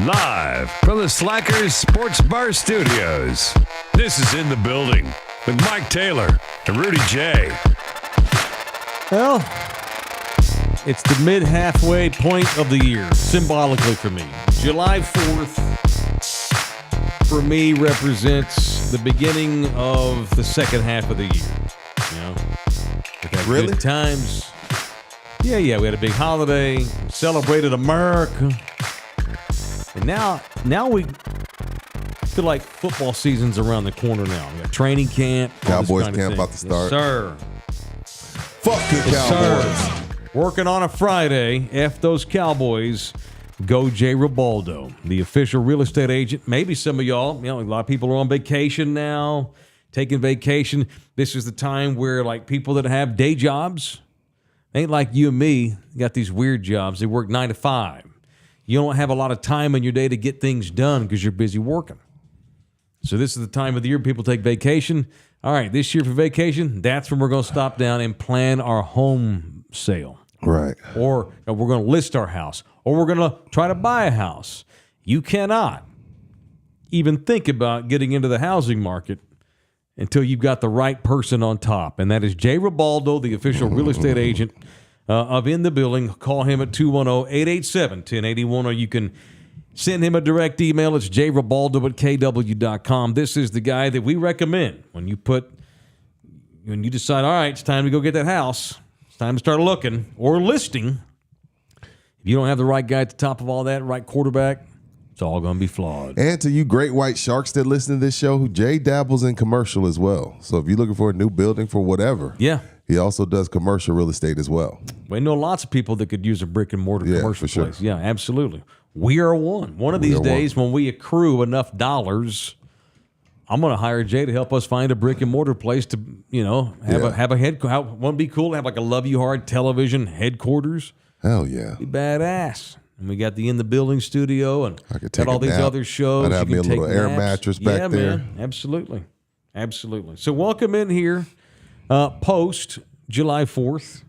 Live from the Slackers Sports Bar Studios. This is In the Building with Mike Taylor and Rudy Jay. Well, it's the mid-halfway point of the year, symbolically for me. July 4th, for me, represents the beginning of the second half of the year. You know, we've had Really? good times. Yeah, we had a big holiday, celebrated America. And now we feel like football season's around the corner now. We got training camp. Cowboys camp about to start. Yes, sir. Fuck the Cowboys. Sir. Working on a Friday. F those Cowboys. Go Jay Ribaldo, the official real estate agent. Maybe some of y'all, a lot of people are on vacation now, taking vacation. This is the time where, like, people that have day jobs, ain't like you and me, got these weird jobs. They work 9 to 5. You don't have a lot of time in your day to get things done because you're busy working. So this is the time of the year people take vacation. All right, this year for vacation, that's when we're going to stop down and plan our home sale. Right. Or we're going to list our house. Or we're going to try to buy a house. You cannot even think about getting into the housing market until you've got the right person on top. And that is Jay Ribaldo, the official real estate agent of In the Building. Call him at 210-887-1081, or you can send him a direct email. It's jribaldo@kw.com. This is the guy that we recommend when you decide, all right, it's time to go get that house. It's time to start looking or listing. If you don't have the right guy at the top of all that, right quarterback, it's all going to be flawed. And to you great white sharks that listen to this show, Jay dabbles in commercial as well. So if you're looking for a new building for whatever, Yeah. he also does commercial real estate as well. We know lots of people that could use a brick and mortar commercial for sure. place. Yeah, absolutely. We are one. One of these days when we accrue enough dollars, I'm going to hire Jay to help us find a brick and mortar place to, have a head. Wouldn't it be cool to have like a Love You Hard television headquarters? Hell yeah. Be badass. And we got the In the Building studio and I could got take all a these nap. other shows. I'd have You me a can little take air naps. mattress back there. Man, absolutely. So welcome in here post July 4th.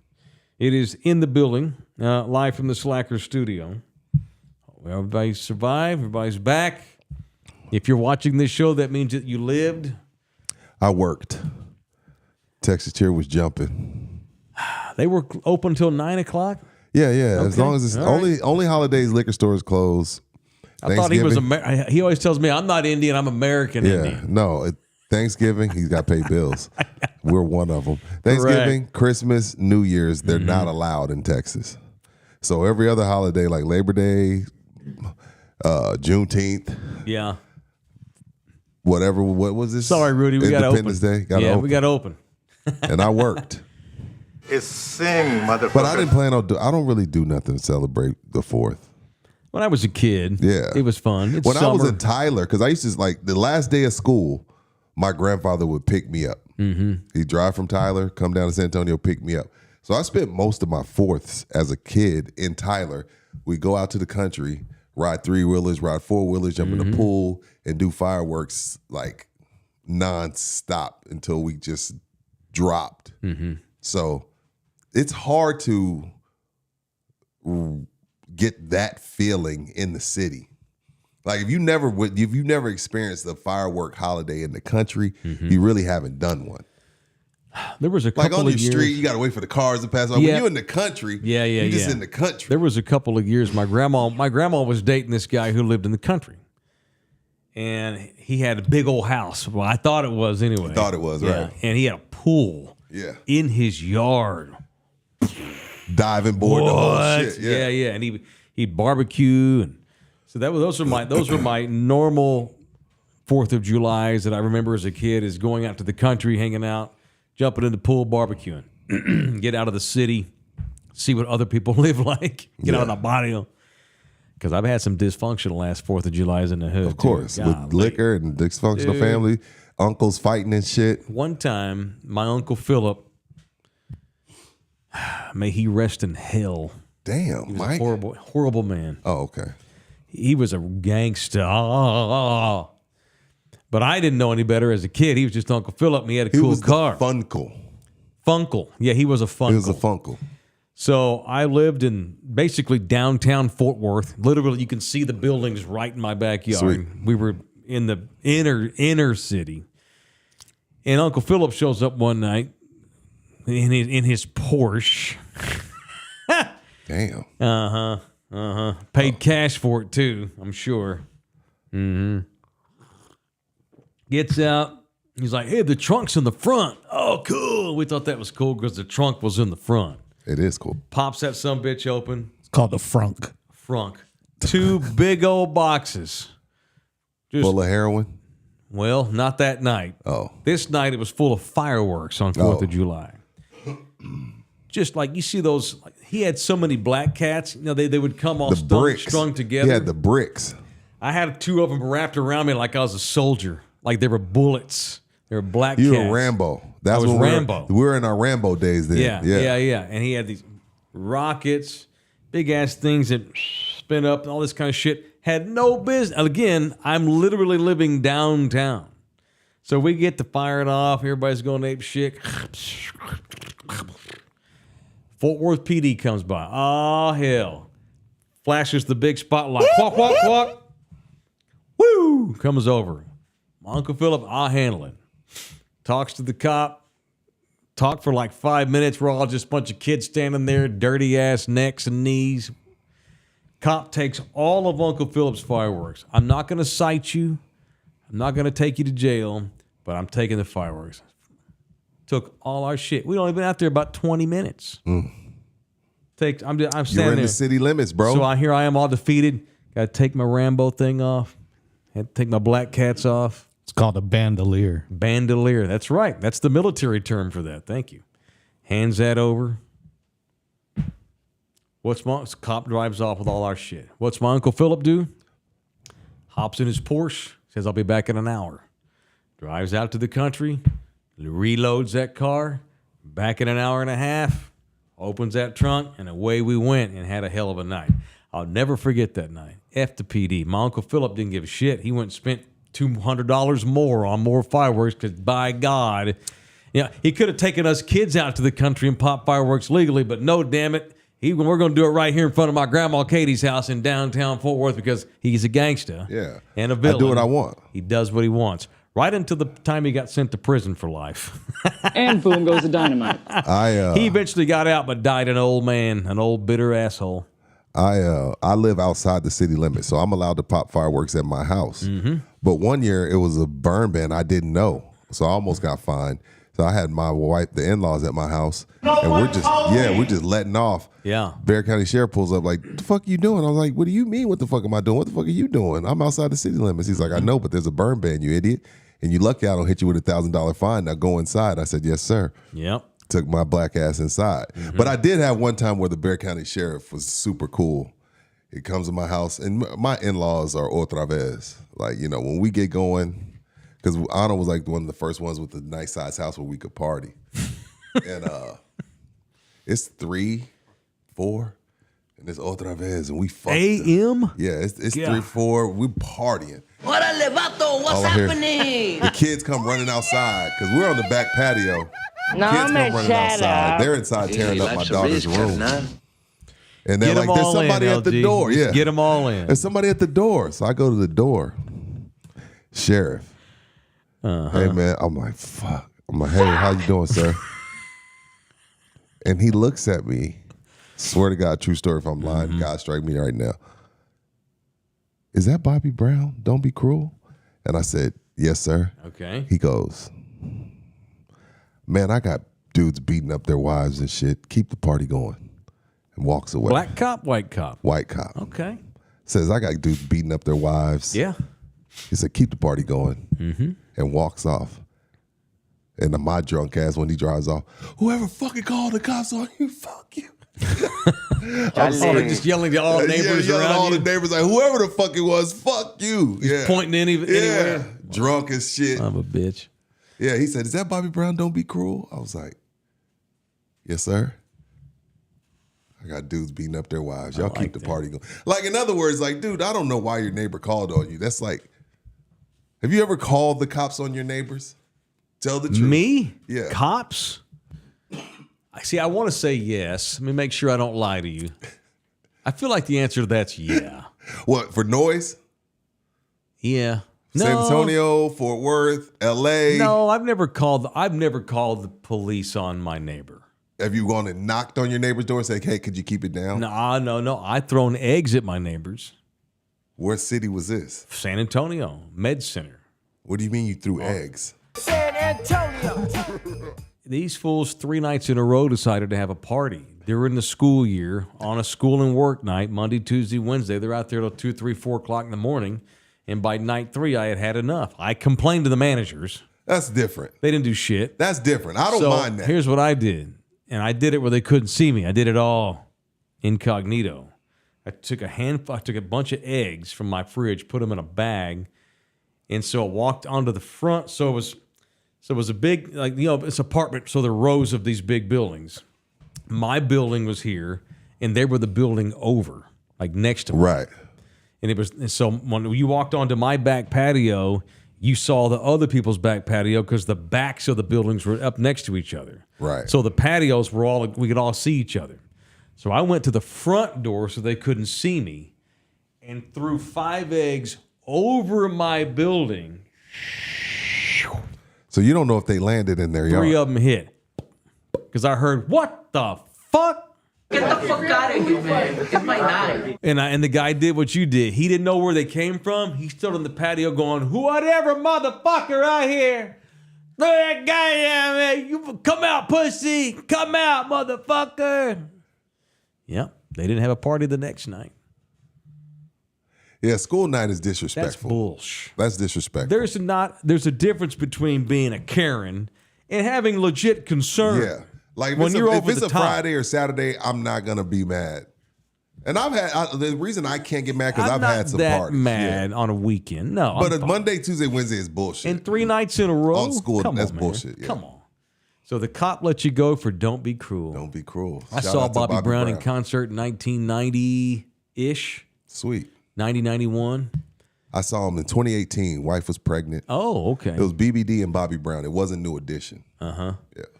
It is In the Building, live from the Slacker studio. Everybody survived. Everybody's back. If you're watching this show, that means that you lived. I worked. Texas Cheer was jumping. They were open until 9 o'clock. Yeah. As Okay. long as it's All right. only holidays, liquor stores close. I thought he was. Thanksgiving- He always tells me I'm not Indian. I'm American Yeah, Indian. no. Thanksgiving, he's got to pay bills. We're one of them. Thanksgiving, Christmas, New Year's, they're not allowed in Texas. So every other holiday, like Labor Day, Juneteenth, Yeah. whatever. What was this? Sorry, Rudy. We got to open. Independence Day. Gotta Yeah, open. we got to open. And I worked. It's sing, motherfucker. But I didn't plan on. I don't really do nothing to celebrate the 4th. When I was a kid, Yeah, it was fun. It's when summer. I was in Tyler, because I used to like the last day of school, my grandfather would pick me up. Mm-hmm. He'd drive from Tyler, come down to San Antonio, pick me up. So I spent most of my 4ths as a kid in Tyler. We go out to the country, ride 3-wheelers, ride 4-wheelers, jump in the pool, and do fireworks like nonstop until we just dropped. Mm-hmm. So it's hard to get that feeling in the city. Like if you never experienced a firework holiday in the country, you really haven't done one. There was a Like couple on of your years. street, you got to wait for the cars to pass. When you're in the country, you're just in the country. There was a couple of years my grandma was dating this guy who lived in the country. And he had a big old house. Well, I thought it was anyway. Thought it was, right. And he had a pool in his yard. Diving board, the whole shit. Yeah. And he'd barbecue, and so those were my normal 4th of Julys that I remember as a kid, is going out to the country, hanging out, jumping in the pool, barbecuing, get out of the city, see what other people live like, get out of the body. Because I've had some dysfunctional last 4th of Julys in the hood. Of course, too. with Golly. liquor and dysfunctional family, uncles fighting and shit. One time, my Uncle Philip, may he rest in hell. Damn, He was Mike. a horrible, horrible man. Oh, okay. He was a gangster. But I didn't know any better as a kid. He was just Uncle Philip, and he had a cool was car. The Funkle. Funkle. Yeah, he was a Funkle. He was a Funkle. So I lived in basically downtown Fort Worth. Literally, you can see the buildings right in my backyard. Sweet. We were in the inner city. And Uncle Philip shows up one night in his Porsche. Damn. Paid cash for it, too, I'm sure. Gets out. He's like, hey, the trunk's in the front. Oh, cool. We thought that was cool because the trunk was in the front. It is cool. Pops that sumbitch open. It's called the frunk. Frunk. 2 big old boxes. Just, Full of heroin? well, not that night. Oh. This night it was full of fireworks on 4th of July. Just like you see those, like, he had so many black cats. You know, they would come all The bricks. strung together. He had the bricks. I had 2 of them wrapped around me like I was a soldier, like they were bullets. They were black You cats. were Rambo. That's I was when Rambo. We were in our Rambo days then. Yeah. And he had these rockets, big ass things that spin up and all this kind of shit. Had no business. Again, I'm literally living downtown. So we get to fire it off. Everybody's going ape shit. Fort Worth PD comes by. Oh, hell. Flashes the big spotlight. Walk, walk, walk. Woo! Comes over. My Uncle Philip, I'll handle it. Talks to the cop. Talk for like 5 minutes. We're all just a bunch of kids standing there, dirty ass necks and knees. Cop takes all of Uncle Philip's fireworks. I'm not going to cite you. I'm not going to take you to jail, but I'm taking the fireworks. Took all our shit. We'd only been out there about 20 minutes. I'm standing You're in there. the city limits, bro. So here I am all defeated. Got to take my Rambo thing off. Had to take my black cats off. It's called a bandolier. Bandolier. That's right. That's the military term for that. Thank you. Hands that over. Cop drives off with all our shit. What's my Uncle Philip do? Hops in his Porsche. Says, I'll be back in an hour. Drives out to the country. Reloads that car. Back in an hour and a half. Opens that trunk. And away we went and had a hell of a night. I'll never forget that night. F the PD. My Uncle Philip didn't give a shit. He went and spent $200 more on more fireworks because, by God, he could have taken us kids out to the country and popped fireworks legally, but no, damn it. We're going to do it right here in front of my grandma Katie's house in downtown Fort Worth because he's a gangster. Yeah. And a villain. I do what I want. He does what he wants. Right until the time he got sent to prison for life. And boom goes the dynamite. He eventually got out but died an old man, an old bitter asshole. I live outside the city limits, so I'm allowed to pop fireworks at my house. But one year it was a burn ban I didn't know, so I almost got fined. So I had my wife, the in-laws at my house, and we're just letting off. Yeah. Bear County Sheriff pulls up like, "The fuck you doing?" I was like, "What do you mean? What the fuck am I doing? What the fuck are you doing? I'm outside the city limits." He's like, "I know, but there's a burn ban, you idiot. And you lucky I don't hit you with a $1,000 fine. Now go inside." I said, "Yes, sir." Yep. Took my black ass inside. But I did have one time where the Bear County Sheriff was super cool. He comes to my house, and my in-laws are otra vez. Like, when we get going, because Anna was like one of the first ones with the nice size house where we could party. And it's 3, 4, and it's otra vez, and we fucked A.M.? Yeah, it's 3, 4, we partying. Órale, vato, what's All I hear- happening? The kids come running outside, because we're on the back patio. No, Kids man, come running shut outside. up. They're inside tearing up my daughter's room. And they're Get 'em like, "There's all somebody in, at the LG. door." Yeah, Get them all in. there's somebody at the door. So I go to the door. Sheriff. Hey, man. I'm like, fuck. I'm like, "Hey, how you doing, sir?" And he looks at me. Swear to God, true story. If I'm lying, God strike me right now. "Is that Bobby Brown? Don't be cruel." And I said, "Yes, sir." Okay. He goes, "Man, I got dudes beating up their wives and shit. Keep the party going." And walks away. Black cop, white cop. White cop. Okay. Says, "I got dudes beating up their wives." Yeah. He said, "Keep the party going." And walks off. And my drunk ass, when he drives off, "Whoever fucking called the cops on you, fuck you." Oh, they're just yelling to all neighbors yelling around all you. the neighbors like, "Whoever the fuck it was, fuck you." Yeah. Pointing anywhere. Drunk as shit. I'm a bitch. Yeah, he said, "Is that Bobby Brown? Don't be cruel." I was like, "Yes, sir." I got dudes beating up their wives. Y'all keep the party going. Like, in other words, like, dude, I don't know why your neighbor called on you. That's like, have you ever called the cops on your neighbors? Tell the truth. Me? Yeah. Cops? See, I want to say yes. Let me make sure I don't lie to you. I feel like the answer to that's yeah. What, for noise? Yeah. No. San Antonio, Fort Worth, L.A.? No, I've never called the police on my neighbor. Have you gone and knocked on your neighbor's door and said, hey, could you keep it down? No. I've thrown eggs at my neighbors. What city was this? San Antonio, Med Center. What do you mean you threw eggs? San Antonio. These fools 3 nights in a row decided to have a party. During the school year, on a school and work night, Monday, Tuesday, Wednesday. They're out there till 2, 3, 4 o'clock in the morning. And by night 3, I had enough. I complained to the managers. That's different. They didn't do shit. That's different. I don't mind that. Here's what I did. And I did it where they couldn't see me. I did it all incognito. I took a bunch of eggs from my fridge, put them in a bag. And so I walked onto the front. So it was a big, it's apartment. So there are rows of these big buildings. My building was here, and they were the building over, like next to me. Right. And so when you walked onto my back patio, you saw the other people's back patio because the backs of the buildings were up next to each other. Right. So the patios we could all see each other. So I went to the front door so they couldn't see me and threw 5 eggs over my building. So you don't know if they landed in their yard. 3 of them hit. Because I heard, what the fuck? Get the fuck out of here, man. It's my night. And the guy did what you did. He didn't know where they came from. He stood on the patio going, whatever, motherfucker, out here. Look at that guy down there. You come out, pussy. Come out, motherfucker. Yep. They didn't have a party the next night. Yeah, school night is That's disrespectful. bullshit. That's disrespectful. There's a difference between being a Karen and having legit concern. Yeah. Like when if it's a Friday or Saturday, I'm not gonna be mad. And the reason I can't get mad because I've had some that parties. mad on a weekend. No, But I'm a Monday, Tuesday, Wednesday is bullshit. and 3 nights in a row On school, Come that's on, man. bullshit, yeah. Come on. So the cop let you go for "Don't Be Cruel." Don't be cruel. I Shout saw out to Bobby Brown in concert in 1990-ish, Sweet. 91. I saw him in 2018. Wife was pregnant. Oh, okay. It was BBD and Bobby Brown. It wasn't New Edition. Yeah,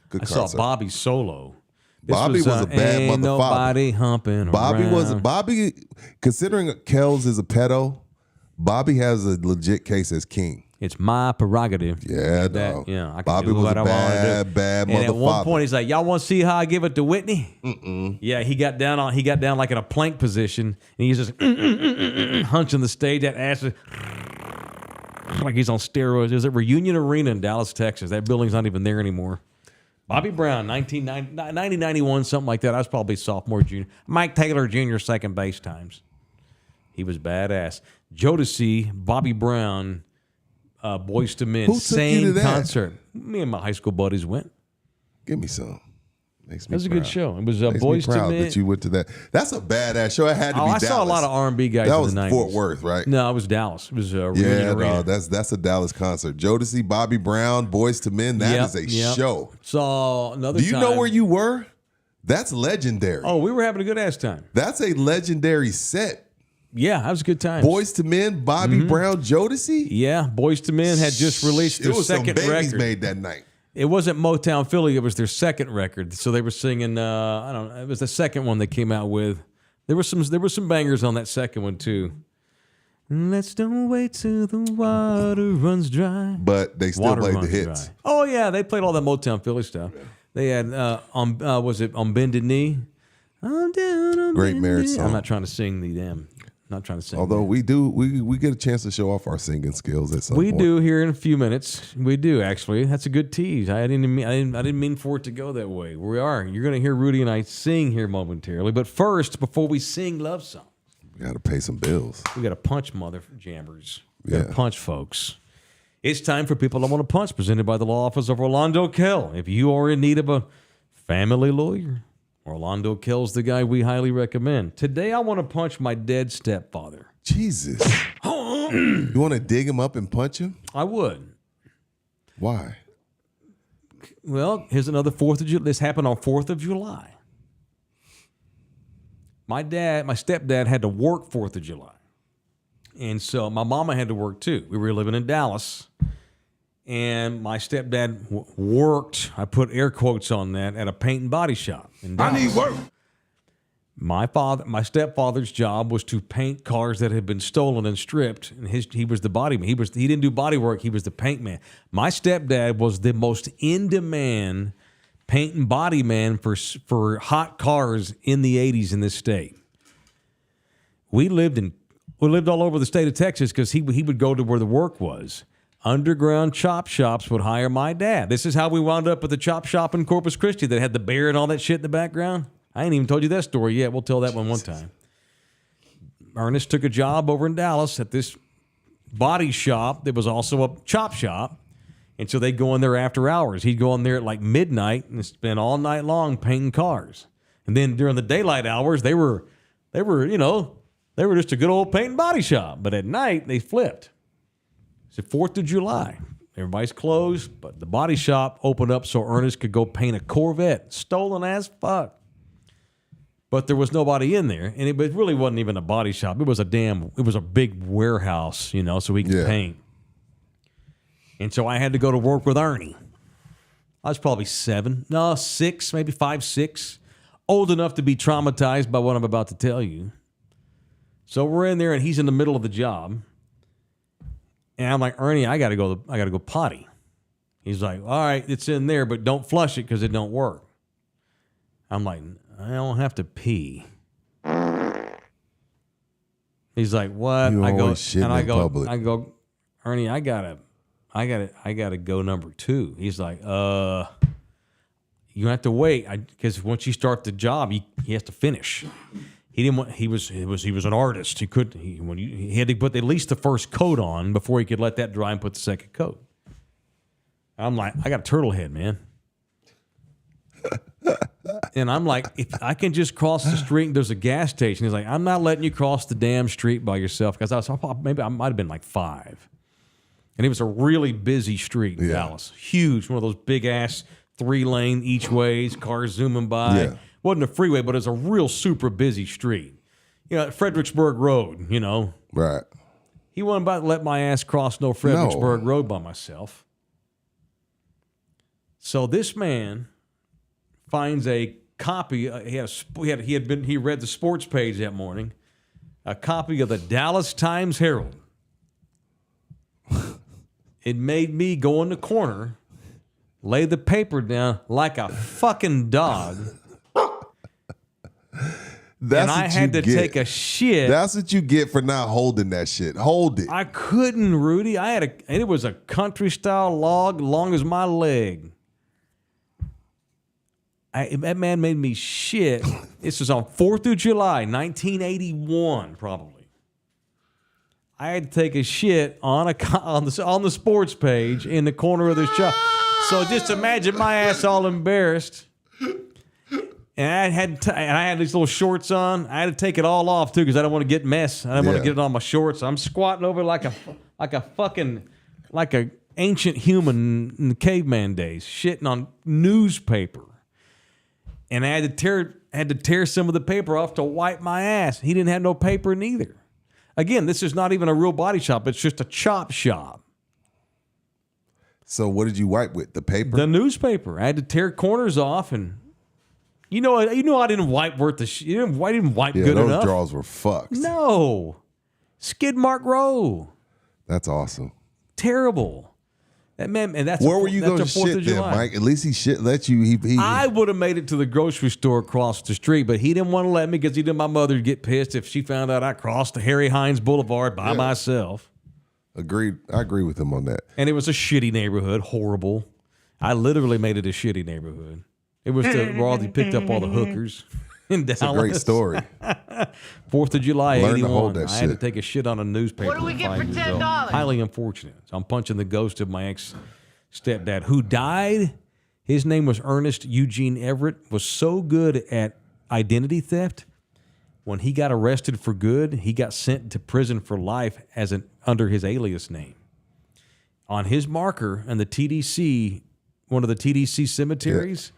good I concert. saw Bobby solo. This Bobby was a bad Ain't motherfucker. Nobody humping around. Bobby, considering Kells is a pedo, Bobby has a legit case as king. It's my prerogative. Yeah, That- dog. yeah, I can Bobby do was what a I wanna bad, do. bad And at one motherfucker. point, he's like, "Y'all want to see how I give it to Whitney?" Yeah, he got down like in a plank position, and he's just hunching the stage. That ass is like he's on steroids. There's a Reunion Arena in Dallas, Texas. That building's not even there anymore. Bobby Brown, 1991, something like that. I was probably sophomore, junior. Mike Taylor Jr., second base times. He was badass. Jodeci, Bobby Brown, Boys to Men, Who took you same to that? concert. Me and my high school buddies went. Give me some. Makes me It was a proud. good show. It was Makes Boys me to proud Men. that you went to that. That's a badass show. It had to be I Dallas. saw a lot of R&B guys That in was the 90s. Fort Worth, right? No, it was Dallas. It was Reunion Yeah, Arena. no, that's a Dallas concert. Jodeci, Bobby Brown, Boys to Men. That is a show. Saw another Do you time. know where you were? That's legendary. Oh, we were having a good ass time. That's a legendary set. Yeah, that was a good time. Boys to Men, Bobby Brown, Jodeci. Yeah, Boys to Men had just released their It was some second babies record. made that night. It wasn't Motown Philly. It was their second record. So they were singing. I don't know. It was the second one they came out with. There were some bangers on that second one too. Let's don't wait till the water runs dry. But they still Water played the runs hits. dry. Oh yeah, they played all that Motown Philly stuff. They had was it On Bended Knee? I'm down on Great bended marriage knee. song. I'm not trying to sing the damn. Not trying to sing. Although we get a chance to show off our singing skills at some We point. do here in a few minutes. We do actually. That's a good tease. I didn't mean for it to go that way. We are. You're going to hear Rudy and I sing here momentarily. But first, before we sing love songs, We got to pay some bills. we got to punch mother jammers. We got to Yeah. punch folks. It's time for People I Want to Punch, presented by the law office of Orlando Kell. If you are in need of a family lawyer, Orlando Kell's the guy we highly recommend. Today, I want to punch my dead stepfather. Jesus. You want to dig him up and punch him? I would. Why? Well, here's another 4th of July. This happened on 4th of July. My stepdad had to work 4th of July. And so my mama had to work too. We were living in Dallas. And my stepdad worked, I put air quotes on that, at a paint and body shop in Dallas. I need work. My stepfather's job was to paint cars that had been stolen and stripped, and he was the body man. He didn't do body work. He was the paint man. My stepdad was the most in-demand paint and body man for hot cars in the 80s in this state. We lived all over the state of Texas because he would go to where the work was. Underground chop shops would hire my dad. This is how we wound up at the chop shop in Corpus Christi that had the bear and all that shit in the background. I ain't even told you that story yet. We'll tell that one time. Ernest took a job over in Dallas at this body shop that was also a chop shop. And so they'd go in there after hours. He'd go in there at like midnight and spend all night long painting cars. And then during the daylight hours, they were just a good old paint and body shop. But at night, they flipped. It's the 4th of July. Everybody's closed, but the body shop opened up so Ernest could go paint a Corvette. Stolen as fuck. But there was nobody in there, and it really wasn't even a body shop. It was a big warehouse, so we could paint. And so I had to go to work with Ernie. I was probably 6, maybe 5, 6. Old enough to be traumatized by what I'm about to tell you. So we're in there, and he's in the middle of the job. And I'm like, Ernie, I gotta go potty. He's like, all right, it's in there, but don't flush it because it don't work. I'm like, I don't have to pee. He's like, what? You I go, always shitting and I in go, public. I go, Ernie, I gotta go number 2. He's like, you have to wait because once you start the job, he has to finish. He didn't want. He was an artist. He had to put at least the first coat on before he could let that dry and put the second coat. I'm like, I got a turtle head, man. And I'm like, if I can just cross the street and there's a gas station. He's like, I'm not letting you cross the damn street by yourself because I might have been like 5. And it was a really busy street in Dallas. Huge, one of those big ass 3-lane each ways, cars zooming by. Yeah. Wasn't a freeway, but it was a real super busy street. Fredericksburg Road, Right. He wasn't about to let my ass cross no Fredericksburg Road by myself. So this man finds a copy. He read the sports page that morning. A copy of the Dallas Times Herald. It made me go in the corner, lay the paper down like a fucking dog. That's and I had to take a shit. That's what you get for not holding that shit. Hold it. I couldn't, Rudy. It was a country style log long as my leg. That man made me shit. This was on 4th of July, 1981, probably. I had to take a shit on the sports page in the corner of the shop. So just imagine my ass all embarrassed. And I had these little shorts on. I had to take it all off too because I don't want to get mess. I don't want to get it on my shorts. I'm squatting over like a ancient human in the caveman days, shitting on newspaper. And I had to tear some of the paper off to wipe my ass. He didn't have no paper neither. Again, this is not even a real body shop. It's just a chop shop. So what did you wipe with? The paper? The newspaper. I had to tear corners off, and I didn't wipe worth the shit. I didn't wipe good those enough. draws were fucked. No. Skid Mark Row. That's awesome. Terrible. That man, and that's where were you going to 4th shit of then, July. Mike? At least he let you. I would have made it to the grocery store across the street, but he didn't want to let me because he didn't want my mother to get pissed if she found out I crossed the Harry Hines Boulevard by myself. Agreed. I agree with him on that. And it was a shitty neighborhood, horrible. I literally made it a shitty neighborhood. It was where he picked up all the hookers in Dallas. It's a great story. 4th of July, Learn to 81. hold that I had to shit. take a shit on a newspaper. What do we at get for 5 years old. $10? Highly unfortunate. So I'm punching the ghost of my ex-stepdad who died. His name was Ernest Eugene Everett, was so good at identity theft. When he got arrested for good, he got sent to prison for life under his alias name. On his marker and the TDC, one of the TDC cemeteries,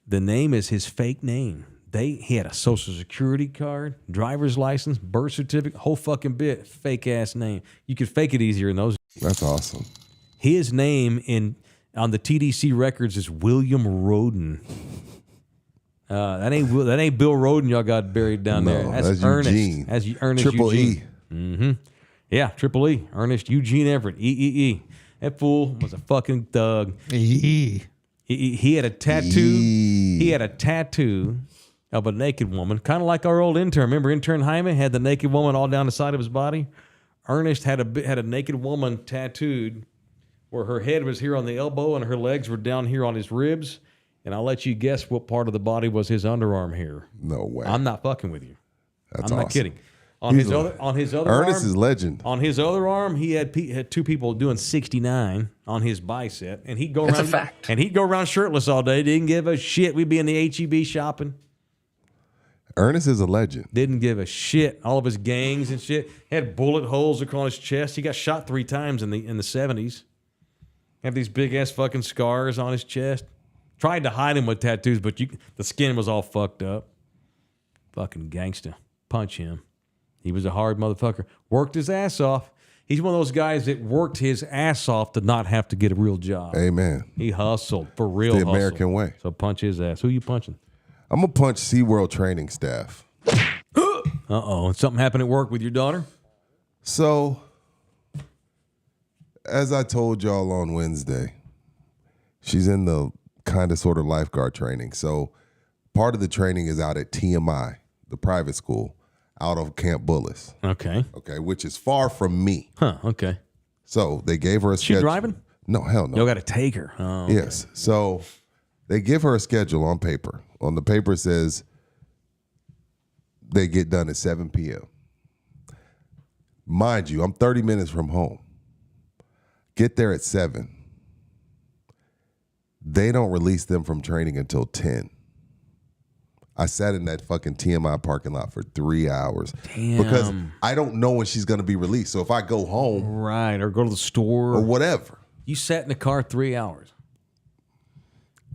the name is his fake name. He had a social security card, driver's license, birth certificate, whole fucking bit, fake ass name. You could fake it easier in those. That's awesome. His name on the TDC records is William Roden. That ain't Bill Roden y'all got buried down there. That's Ernest. Eugene. That's Ernest Triple Eugene. E. Yeah, Triple E. Ernest Eugene Everett. E. That fool was a fucking thug. He had a tattoo. He had a tattoo of a naked woman, kind of like our old intern. Remember intern Jaime had the naked woman all down the side of his body? Ernest had a naked woman tattooed where her head was here on the elbow and her legs were down here on his ribs. And I'll let you guess what part of the body was his underarm hair. No way. I'm not fucking with you. That's I'm awesome. not kidding. On his other Ernest arm, is legend. On his other arm, he had two people doing 69 on his bicep, and he'd go That's around. a fact. And he'd go around shirtless all day. Didn't give a shit. We'd be in the HEB shopping. Ernest is a legend. Didn't give a shit. All of his gangs and shit had bullet holes across his chest. He got shot 3 times in the 70s. Had these big ass fucking scars on his chest. Tried to hide him with tattoos, but the skin was all fucked up. Fucking gangster. Punch him. He was a hard motherfucker. Worked his ass off. He's one of those guys that worked his ass off to not have to get a real job. Amen. He hustled for real. The hustle. American way. So punch his ass. Who you punching? I'm going to punch SeaWorld training staff. Uh-oh. Something happened at work with your daughter? So, as I told y'all on Wednesday, she's in the kind of sort of lifeguard training. So, part of the training is out at TMI, the private school, out of Camp Bullis. Okay. Okay, which is far from me. Huh, okay. So, they gave her a schedule. She driving? No, hell no. Y'all got to take her. Oh, okay. Yes. So, they give her a schedule on paper. On the paper it says they get done at 7 p.m. Mind you, I'm 30 minutes from home. Get there at 7. They don't release them from training until 10. I sat in that fucking TMI parking lot for 3 hours. Damn. Because I don't know when she's going to be released. So if I go home. Right, or go to the store. Or whatever. You sat in the car 3 hours.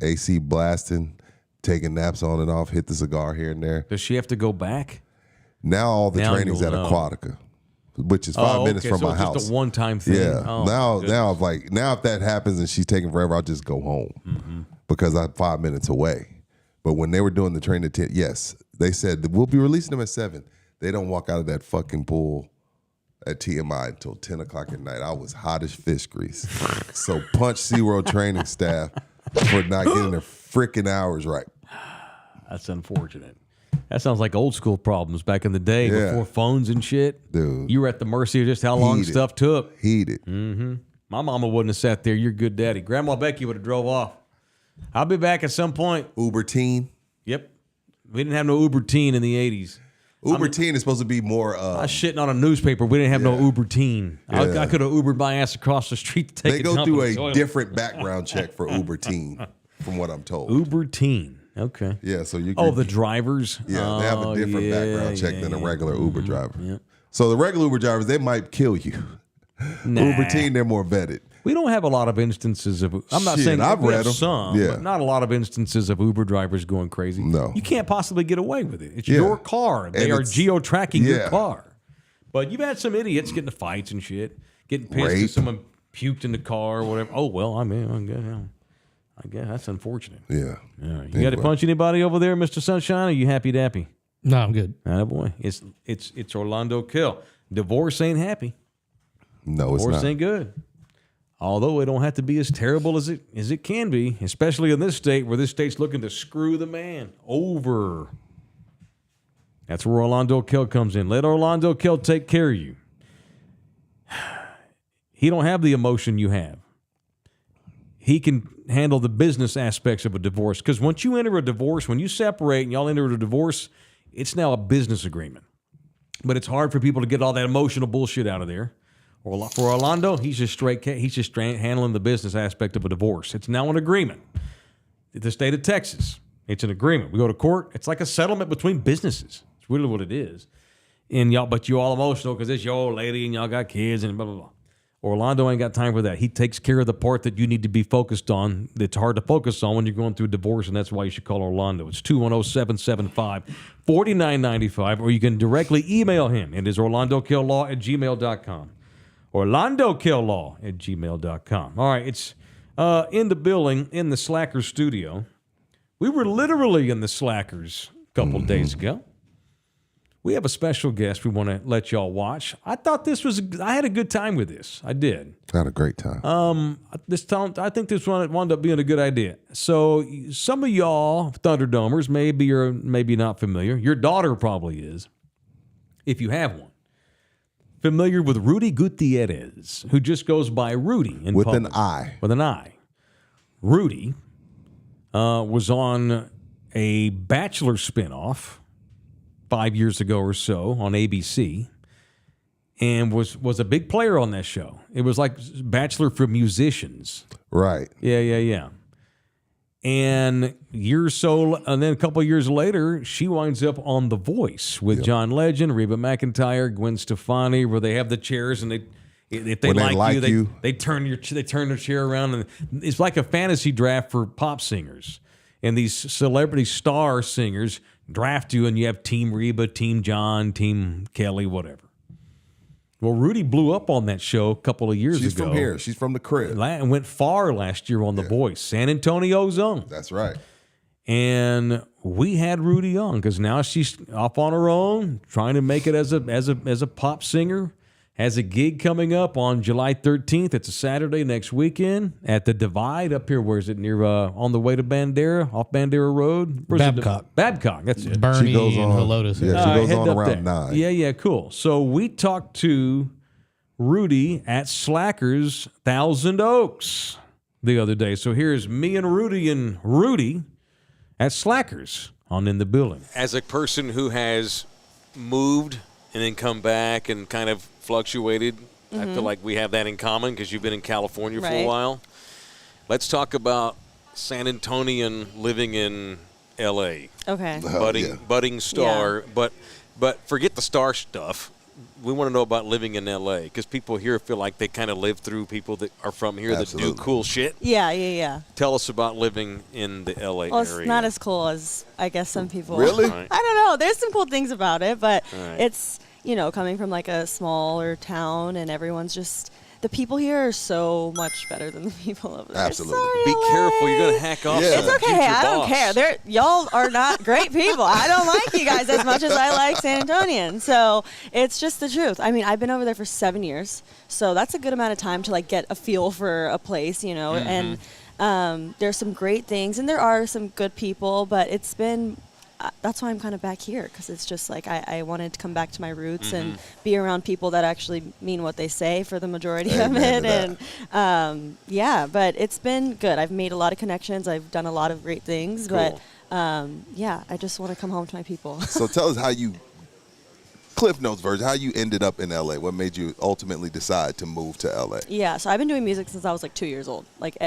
AC blasting, taking naps on and off, hit the cigar here and there. Does she have to go back? Now all the Now training's at you'll know. Aquatica, which is 5 minutes from my it's house. just a one-time thing. Yeah. Oh, now if that happens and she's taking forever, I'll just go home because I'm 5 minutes away. But when they were doing the training at 10, yes, they said that we'll be releasing them at 7. They don't walk out of that fucking pool at TMI until 10 o'clock at night. I was hot as fish grease. So punch SeaWorld training staff for not getting their freaking hours right. That's unfortunate. That sounds like old school problems back in the day before phones and shit. Dude. You were at the mercy of just how long Heated. stuff took. Heated. My mama wouldn't have sat there. You're good daddy. Grandma Becky would have drove off. I'll be back at some point. Uber teen. Yep. We didn't have no Uber teen in the 80s. Uber teen is supposed to be more. I was shitting on a newspaper. We didn't have no Uber teen. I could have Ubered my ass across the street to take They a go dump through in a the toilet. different background check for Uber teen, from what I'm told. Uber teen. Okay. Yeah, so you. Oh, the drivers. Yeah, they have a different background check than a regular Uber driver. So the regular Uber drivers, they might kill you. Nah. Uber teen, they're more vetted. We don't have a lot of instances of. I'm not Shit, saying I've we read have them. some, Yeah. but not a lot of instances of Uber drivers going crazy. No. You can't possibly get away with it. It's Yeah. your car. They And are it's- geo-tracking your yeah. car. But you've had some idiots getting into fights and shit, getting pissed Rape. because someone puked in the car or whatever. Oh well, I guess that's unfortunate. Yeah. All right. You got to punch anybody over there, Mr. Sunshine? Or are you happy dappy? No, I'm good. Attaboy. It's Orlando Kill. Divorce ain't happy. No, it's Divorce not. ain't good. Although it don't have to be as terrible as it can be, especially in this state where this state's looking to screw the man over. That's where Orlando Kill comes in. Let Orlando Kill take care of you. He don't have the emotion you have. He can handle the business aspects of a divorce. Because once you enter a divorce, when you separate and y'all enter a divorce, it's now a business agreement. But it's hard for people to get all that emotional bullshit out of there. Or for Orlando, he's just handling the business aspect of a divorce. It's now an agreement. The state of Texas, it's an agreement. We go to court, it's like a settlement between businesses. It's really what it is. And but you all emotional because it's your old lady and y'all got kids and blah, blah, blah. Orlando ain't got time for that. He takes care of the part that you need to be focused on. It's hard to focus on when you're going through a divorce, and that's why you should call Orlando. It's 210-775-4995, or you can directly email him. It is orlandokilllaw@gmail.com. OrlandoKillLaw@gmail.com. All right, it's in the building, in the Slackers studio. We were literally in the Slackers a couple of days ago. We have a special guest we want to let y'all watch. I thought I had a good time with this. I did. Had a great time. I think this one wound up being a good idea. So some of y'all Thunderdomers maybe or maybe not familiar. Your daughter probably is, if you have one. Familiar with RUDI Gutierrez, who just goes by Rudy in With public. an I. With an I. Rudy was on a Bachelor spinoff 5 years ago or so on ABC, and was a big player on that show. It was like Bachelor for musicians. Right. Yeah. And then a couple of years later, she winds up on The Voice with John Legend, Reba McEntire, Gwen Stefani, where they have the chairs and if they like you, they turn their chair around, and it's like a fantasy draft for pop singers. And these celebrity star singers draft you, and you have Team Reba, Team John, Team Kelly, whatever. Well, Rudy blew up on that show a couple of years ago. She's from here. She's from the crib. And went far last year on The Voice. San Antonio's own. That's right. And we had Rudy on because now she's off on her own, trying to make it as a pop singer. Has a gig coming up on July 13th. It's a Saturday next weekend at the Divide up here. Where is it? Near on the way to Bandera, off Bandera Road. Babcock. Babcock. That's it. Bernie She goes on. and Helotes. Yeah, she goes head on up around there. 9. Yeah, cool. So we talked to Rudy at Slackers Thousand Oaks the other day. So here's me and Rudy at Slackers on In the Building. As a person who has moved and then come back and kind of fluctuated, I feel like we have that in common because you've been in California for a while. Let's talk about San Antonian living in L.A. Okay. Budding star, but forget the star stuff. We want to know about living in L.A. because people here feel like they kind of live through people that are from here that do cool shit. Yeah. Tell us about living in the L.A. Well, area. it's not as cool as I guess some people. Really? Right. I don't know. There's some cool things about it, but Right. it's, coming from like a smaller town and everyone's just, the people here are so much better than the people over there. Absolutely. Sorry, Be LA. careful. You're going to hack off. Yeah. It's some okay. future I don't boss. care. Y'all are not great people. I don't like you guys as much as I like San Antonian. So it's just the truth. I mean, I've been over there for 7 years, so that's a good amount of time to like get a feel for a place, And there's some great things, and there are some good people, but it's been. That's why I'm kind of back here, because it's just like I wanted to come back to my roots and be around people that actually mean what they say for the majority of it. And but it's been good. I've made a lot of connections. I've done a lot of great things. Cool. But I just want to come home to my people. So tell us how you, Cliff Notes version, how you ended up in L.A. What made you ultimately decide to move to L.A.? Yeah, so I've been doing music since I was like 2 years old, like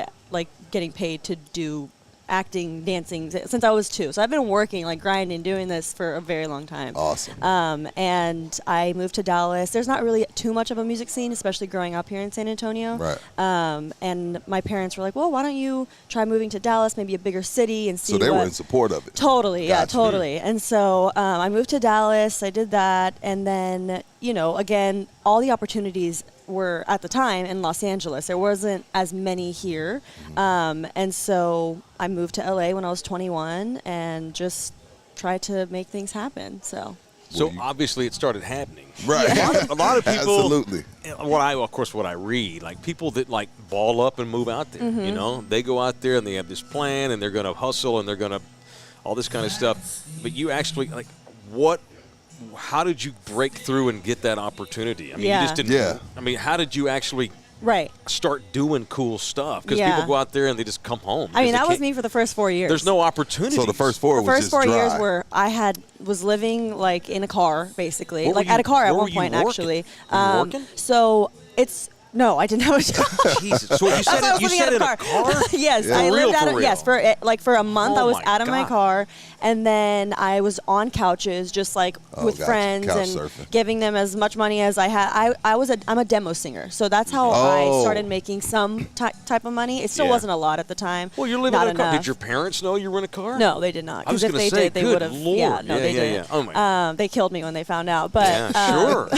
getting paid to do acting, dancing since I was 2. So I've been working, like grinding, doing this for a very long time. Awesome. And I moved to Dallas. There's not really too much of a music scene, especially growing up here in San Antonio. Right. And my parents were like, well, why don't you try moving to Dallas, maybe a bigger city, and see So they what... were in support of it. Totally, yeah, Gotcha. totally. And so I moved to Dallas. I did that. And then, again, all the opportunities were at the time in Los Angeles. There wasn't as many here. And so I moved to LA when I was 21 and just tried to make things happen. So obviously it started happening. Right. A lot of people. Absolutely. What I read, like people that like ball up and move out there, they go out there and they have this plan and they're going to hustle and they're going to all this kind of stuff. But you actually how did you break through and get that opportunity? I mean, you just didn't. Yeah. I mean, how did you actually start doing cool stuff? Because people go out there and they just come home. I mean, that was me for the first 4 years. There's no opportunity. So the first 4 was first just 4 years dry. were was living like in a car, basically, Where like were at a car at where one were you point, working? actually. Were you working? So it's. No, I didn't have a job. Jesus. So you said, you said in a car? Yes, Yeah. I For real, lived out for of, real? yes, for a month I was my out of my God. car, and then I was on couches just like with gotcha. friends Couch and surfing. giving them as much money as I had. I'm a demo singer, so that's how I started making some type of money. It still wasn't a lot at the time. Well, you're living Not in a car. enough. Did your parents know you were in a car? No, they did not. I was Because if gonna they say, did, they good would have. Lord. Yeah, no, they Yeah. didn't. Oh my. They killed me when they found out. But Yeah, sure.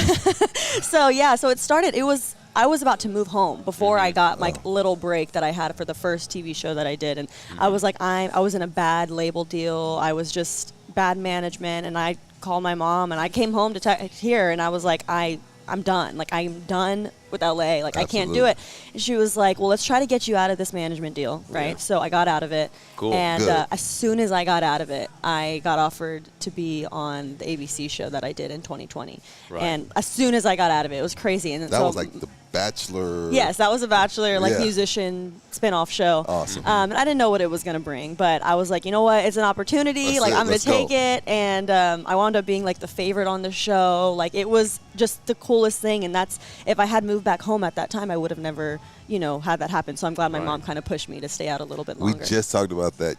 so it started. It was I was about to move home before I got my little break that I had for the first TV show that I did, and I was like, I was in a bad label deal. I was just bad management, and I called my mom, and I came home to here, and I was like, I'm done. Like, I'm done with LA. Like, I can't do it. And she was like, well, let's try to get you out of this management deal, right? Yeah. So I got out of it. Cool. And as soon as I got out of it, I got offered to be on the ABC show that I did in 2020. Right. And as soon as I got out of it, it was crazy. And that was like the Bachelor. Yes, that was a Bachelor, musician spin-off show. Awesome. And I didn't know what it was going to bring, but I was like, you know what? It's an opportunity. I'm going to take it. And I wound up being like the favorite on the show. Like, it was just the coolest thing. And that's, if I had moved back home at that time, I would have never, had that happen. So I'm glad my mom kind of pushed me to stay out a little bit longer. We just talked about that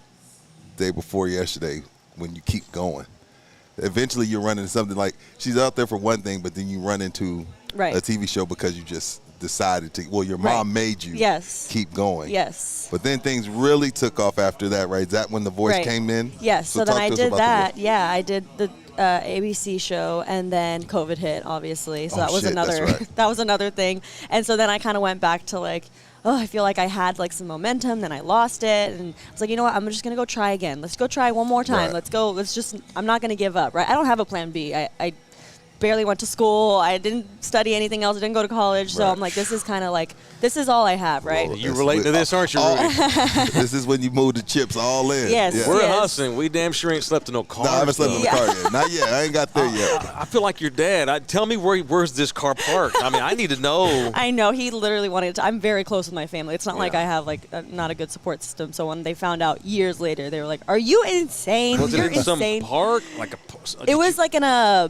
day before yesterday when you keep going. Eventually you're running into something like, she's out there for one thing, but then you run into a TV show because you just decided to, your mom made you keep going. Yes. But then things really took off after that, right? Is that when The Voice came in? Yes. So then I did that. Yeah, I did the ABC show, and then COVID hit, obviously. So that was another thing. And so then I kind of went back to like, I feel like I had like some momentum, then I lost it, and I was like, you know what, I'm just gonna go try again. Let's go try one more time. I'm not gonna give up, right? I don't have a plan B. I barely went to school. I didn't study anything else. I didn't go to college. So I'm like, this is kind of like, this is all I have, right? Well, you relate to this, aren't you, Rudy? This is when you move the chips all in. Yes. Yeah. We're hustling. We damn sure ain't slept in no car. No, I haven't slept in the car yet. Not yet. I ain't got there yet. I feel like your dad. Tell me where's this car parked? I mean, I need to know. I know. He literally wanted to. I'm very close with my family. It's not like I have like not a good support system. So when they found out years later, they were like, "Are you insane? Was You're it in insane." some park? It was like in a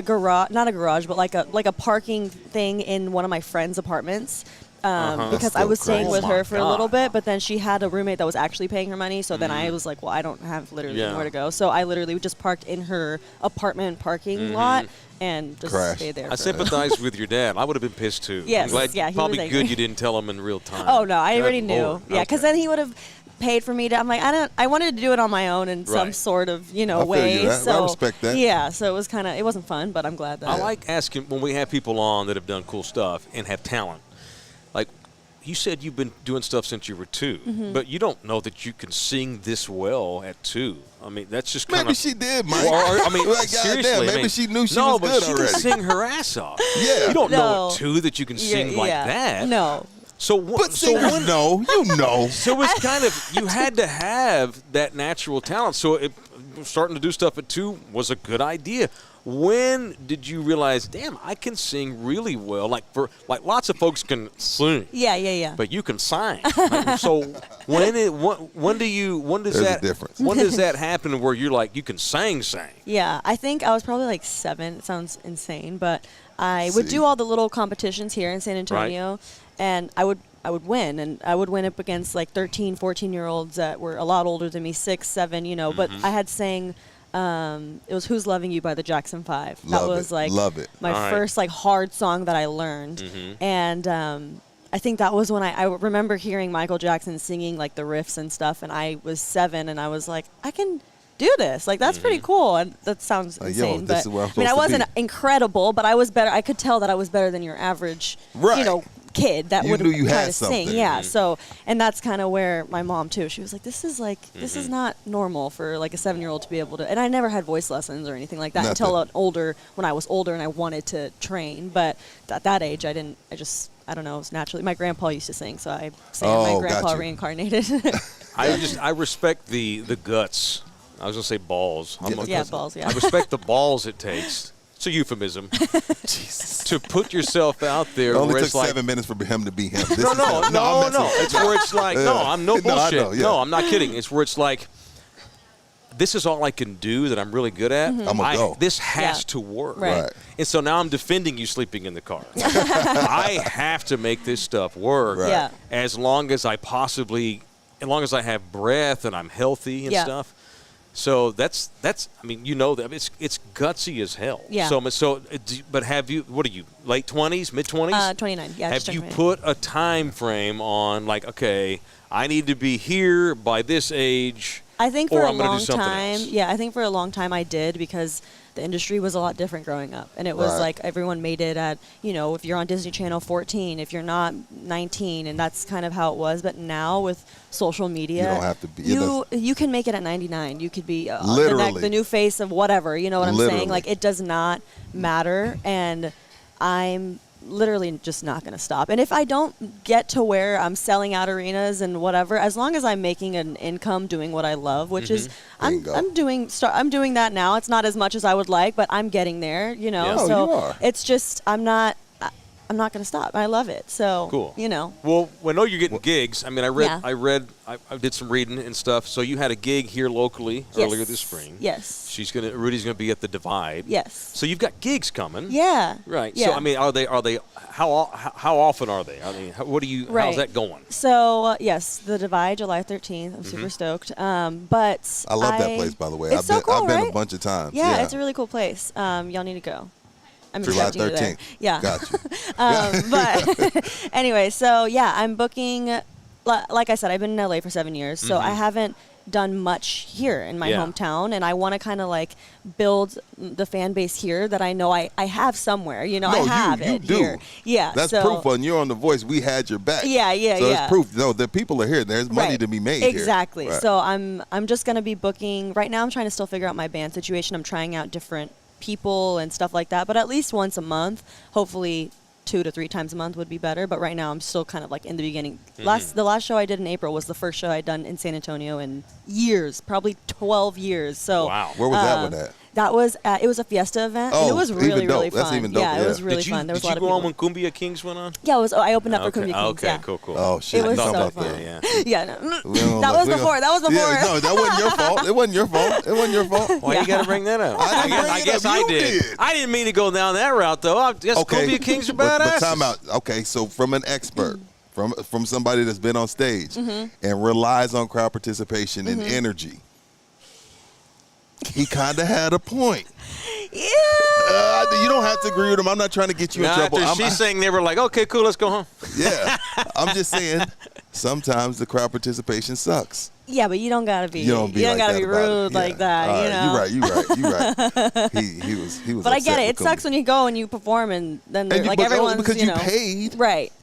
garage, not a garage, but like a parking thing in one of my friend's apartments. Because I was staying with her for a little bit, but then she had a roommate that was actually paying her money. So then I was like, well, I don't have literally anywhere to go. So I literally just parked in her apartment parking lot and just stayed there. I sympathize with your dad. I would have been pissed too. Yes, I'm glad, he probably was good you didn't tell him in real time. Oh no, I already knew. Lord. Yeah, because then he would have paid for me to. I'm like, I wanted to do it on my own in some sort of way. So I respect that. Yeah, so it wasn't fun, but I'm glad that. I like asking when we have people on that have done cool stuff and have talent. Like, you said you've been doing stuff since you were 2, but you don't know that you can sing this well at 2. I mean, that's just kind of. Maybe she did, Mike. I mean, like, seriously. Maybe she knew she no, was good but she already. can sing her ass off. Yeah. You don't know at 2 that you can sing like that. No. So singers know. You know. So it's kind of, you had to have that natural talent. So starting to do stuff at 2 was a good idea. When did you realize, damn, I can sing really well? Like lots of folks can sing. Yeah. But you can sing. So when does that happen where you're like, you can sing? Yeah, I think I was probably like 7. It sounds insane, but I would do all the little competitions here in San Antonio, and I would win, and I would win up against like 13, 14-year-olds that were a lot older than me, 6, 7, but I had sang. It was "Who's Loving You" by the Jackson 5. That was like my first like hard song that I learned, and I think that was when I remember hearing Michael Jackson singing like the riffs and stuff, and I was 7, and I was like, I can do this. Like, that's pretty cool. And that sounds insane. But I mean, I wasn't incredible, but I was better. I could tell that I was better than your average, kid that would try to sing. Yeah. So, and that's kind of where my mom too. She was like, "This is this is not normal for like a 7-year-old to be able to." And I never had voice lessons or anything like that until when I was older and I wanted to train. But at that age, I don't know. It was naturally. My grandpa used to sing, so I sang. My grandpa reincarnated. I respect the guts. I was gonna say balls. Balls. Yeah. I respect the balls it takes. It's a euphemism. To put yourself out there. It only where took it's like, 7 minutes for him to be him. No. It's where it's like, I'm no bullshit. I know, yeah. No, I'm not kidding. It's where it's like, this is all I can do that I'm really good at. I'm gonna go. This has to work. Right. And so now I'm defending you sleeping in the car. I have to make this stuff work. Right. Yeah. As long as I have breath and I'm healthy and stuff. So that's I mean, that it's gutsy as hell. Yeah. But have you, what are you, late 20s, mid 20s? 29. Yeah. Have you put a time frame on, like, okay, I need to be here by this age? I think for or a I'm gonna long do something time. else? Yeah, I think for a long time I did, because the industry was a lot different growing up. And it was like everyone made it at, if you're on Disney Channel 14, if you're not 19, and that's kind of how it was. But now with social media, you don't have to be. You can make it at 99. You could be literally the new face of whatever. You know what I'm literally saying? Like, it does not matter. And I'm literally just not going to stop. And if I don't get to where I'm selling out arenas and whatever, as long as I'm making an income doing what I love, which is I'm doing that now. It's not as much as I would like, but I'm getting there, Yeah. So you are. it's just I'm not going to stop. I love it. So, cool. Well, we know you're getting gigs. I mean, I did some reading and stuff. So you had a gig here locally earlier this spring. Yes. Rudy's gonna be at the Divide. Yes. So you've got gigs coming. Yeah. Right. Yeah. So I mean, are they? How often are they? I mean, how's that going? So yes, the Divide, July 13th. I'm super stoked. But I love that place, by the way. It's so cool, I've been right? a bunch of times. Yeah, it's a really cool place. Y'all need to go. I'm July expecting you there. 13th. Yeah. Got you. But anyway, so yeah, I'm booking. Like I said, I've been in LA for 7 years, so I haven't done much here in my hometown, and I want to kind of like build the fan base here that I know I have somewhere. I have you it do. here. Yeah, that's proof on you're on The Voice. We had your back. Yeah. So it's proof. No, the people are here. There's money to be made. Exactly. Here. Right. So I'm just gonna be booking right now. I'm trying to still figure out my band situation. I'm trying out different people and stuff like that, but at least once a month, hopefully 2 to 3 times a month would be better. But right now I'm still kind of like in the beginning. The last show I did in April was the first show I'd done in San Antonio in years, probably 12 years. So wow. Where was that one at? That was it was a fiesta event, and it was really really fun. That's even dope. Yeah, it was really fun. There was a lot of people. Did you go on when Cumbia Kings went on? Yeah, I opened up for Cumbia Kings. Okay, yeah. cool. Oh shit! It was so fun. Yeah, that was before. Yeah, no, that wasn't your fault. It wasn't your fault. Why you got to bring that up? I guess I you did. I didn't mean to go down that route though. I guess Cumbia Kings are badass. But time out. Okay, so from an expert, from somebody that's been on stage and relies on crowd participation and energy, he kind of had a point. Yeah. You don't have to agree with him. I'm not trying to get you in trouble. She's saying they were like, okay, cool, let's go home. Yeah. I'm just saying sometimes the crowd participation sucks. Yeah, but you don't gotta be. You don't gotta be rude like that. You're right. He was. But I get it. It sucks when you go and you perform and then everyone's because you paid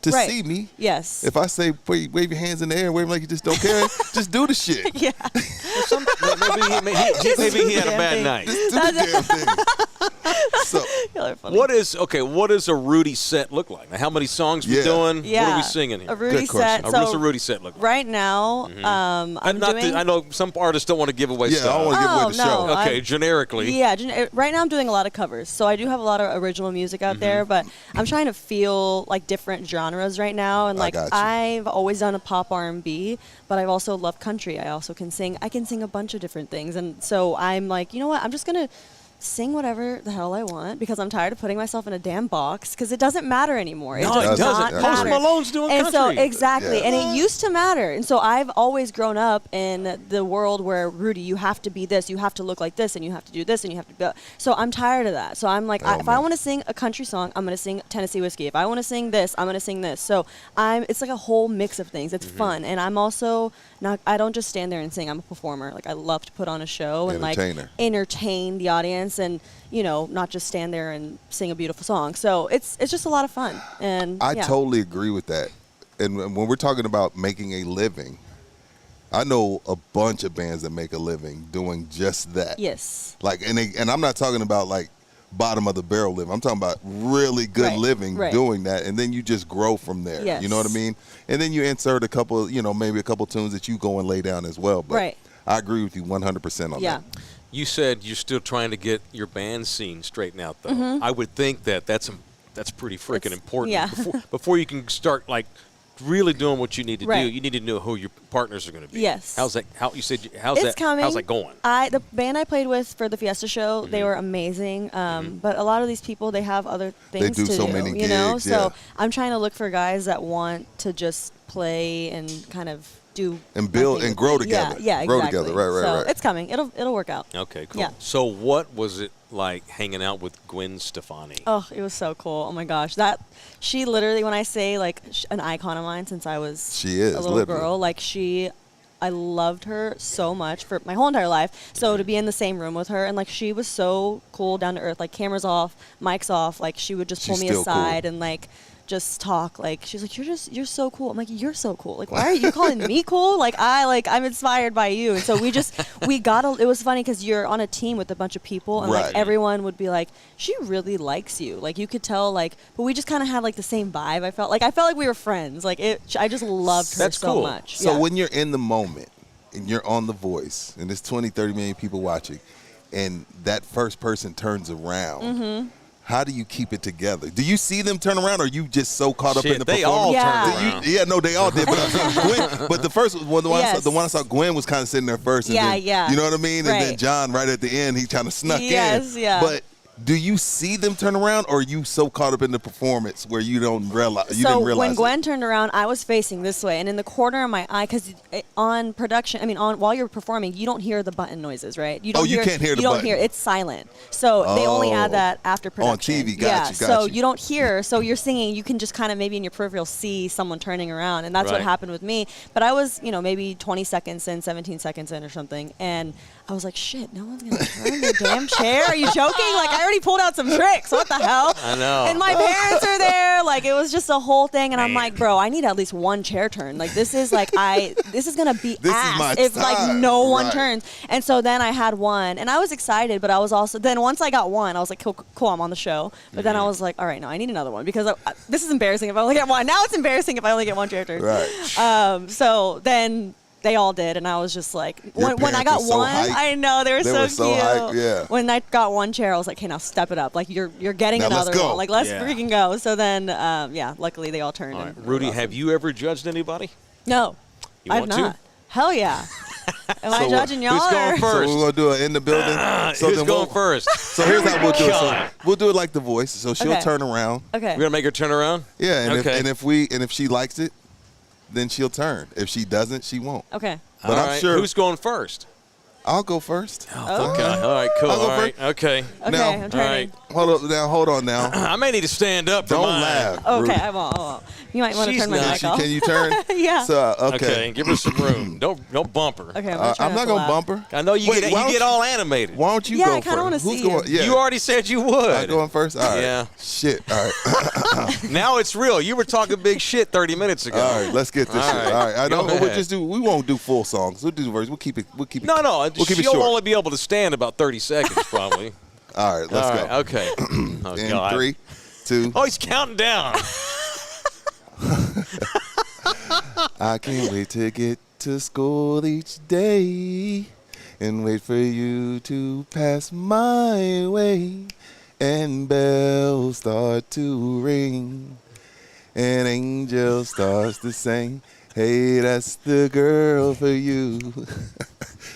to see me. Yes. If I say wave your hands in the air, wave like you just don't care, just do the shit. Yeah. Maybe he had a bad night. Just do the damn thing. So what does a Rudy set look like? Now, how many songs we doing? Yeah. What are we singing here? A Rudy set. What's a Rudy set look like? Right now, I know some artists don't want to give away stuff. I don't want to give away the show. Okay, generically. Yeah, right now I'm doing a lot of covers. So I do have a lot of original music out there, but I'm trying to feel like different genres right now. And like I've always done a pop R&B, but I've also loved country. I also can sing. I can sing a bunch of different things. And so I'm like, you know what? I'm just going to sing whatever the hell I want because I'm tired of putting myself in a damn box because it doesn't matter anymore. No, it doesn't. Post Malone's doing country. So exactly, and it used to matter. And so I've always grown up in the world where Rudy, you have to be this, you have to look like this, and you have to do this, and you have to go. So I'm tired of that. So I'm like, if I want to sing a country song, I'm gonna sing Tennessee Whiskey. If I want to sing this, I'm gonna sing this. So it's like a whole mix of things. It's fun, and I'm also not. I don't just stand there and sing. I'm a performer. Like I love to put on a show and like entertain the audience and. Not just stand there and sing a beautiful song. So it's just a lot of fun. And I totally agree with that. And when we're talking about making a living, I know a bunch of bands that make a living doing just that. Yes. Like, and I'm not talking about like bottom of the barrel living. I'm talking about really good living doing that. And then you just grow from there. Yes. You know what I mean? And then you insert a couple, maybe a couple tunes that you go and lay down as well. But I agree with you 100% on that. You said you're still trying to get your band scene straightened out, though. I would think that's pretty freaking important. Yeah. Before you can start like really doing what you need to do, you need to know who your partners are going to be. Yes. How's that? How's coming. How's that going? The band I played with for the Fiesta show, they were amazing. But a lot of these people, they have other things to do. They do so many gigs, So I'm trying to look for guys that want to just play and kind of do and build and grow together. Yeah, grow exactly. together. Right. So it's coming. It'll work out. Okay, cool. Yeah. So what was it like hanging out with Gwen Stefani? Oh, it was so cool. Oh my gosh, she literally, when I say like an icon of mine since I was a little girl, like she I loved her so much for my whole entire life. So to be in the same room with her, and like she was so cool, down to earth, like cameras off, mics off, like she would just pull me aside and like just talk. Like she's like, you're so cool. I'm like, you're so cool. Like, why are you calling me cool? I'm inspired by you. And so it was funny because you're on a team with a bunch of people, and like everyone would be like, she really likes you. Like you could tell, like, but we just kind of had like the same vibe. I felt like we were friends. Like I just loved her so much. So when you're in the moment and you're on The Voice and there's 20, 30 million people watching, and that first person turns around, how do you keep it together? Do you see them turn around, or are you just so caught up in the performance? They all turned around. No, they all did. But Gwen, but the first one, the one I saw, Gwen was kind of sitting there first. And then, you know what I mean? And then John, right at the end, he kind of snuck in. But do you see them turn around, or are you so caught up in the performance where you don't realize? So when Gwen turned around, I was facing this way, and in the corner of my eye, because on production, while you're performing, you don't hear the button noises, right? You can't hear the button. You don't hear it's silent. So they only add that after production. On TV, got you. So you don't hear. So you're singing, you can just kind of maybe in your peripheral see someone turning around, and that's what happened with me. But I was, maybe 20 seconds in, 17 seconds in, or something, and I was like, shit, no one's gonna turn the damn chair. Are you joking? Like I already pulled out some tricks. What the hell? I know. And my parents are there. Like it was just a whole thing. And I'm like, bro, I need at least one chair turn. Like this is gonna be ass if like no one turns. And so then I had one, and I was excited, but I was also then once I got one, I was like, cool, I'm on the show. But then I was like, all right, no, I need another one because this is embarrassing if I only get one. Now it's embarrassing if I only get one chair turn. Right. So then. They all did, and I was just like, when I got one, I know they were so cute. Hyped, When I got one chair, I was like, hey, now step it up. Like you're getting now another let's go. one. Like let's freaking go. So then, luckily they all turned. All right. Rudy, have you ever judged anybody? No, I've not. To? Hell yeah. Am I judging y'all? Who's going first? So we're gonna do it in the building. Who's going first? So here's how we'll do it. So we'll do it like The Voice. So she'll turn around. Okay. We're gonna make her turn around. Yeah, and if she likes it, then she'll turn. If she doesn't, she won't. Okay. But I'm sure. Who's going first? I'll go first. Oh, okay. All right. Cool. I'll go All right. first. Okay. Now, I'm turning. Hold on now. I may need to stand up. Don't mine. laugh. Okay, Rudy. I won't. You might want to turn my mic off. Can you turn? Yeah. So, Okay. Give her some room. Don't bump her. Okay. I'm not gonna bump her. I know you get all animated. Why don't you go first? I kind of want to see going? you. Yeah. You already said you would. I'm going first. All right. Yeah. Shit. All right. Now it's real. You were talking big shit 30 minutes ago. All right. Let's get this All shit. right. All right. I Go don't. ahead. We won't do full songs. We'll do the verse. We'll keep it. No. We'll keep it She'll short. only be able to stand about 30 seconds, probably. All right. Let's go. Okay. Oh, In God. 3, 2. Oh, he's counting down. I can't wait to get to school each day and wait for you to pass my way, and bells start to ring and angel starts to sing. Hey, that's the girl for you.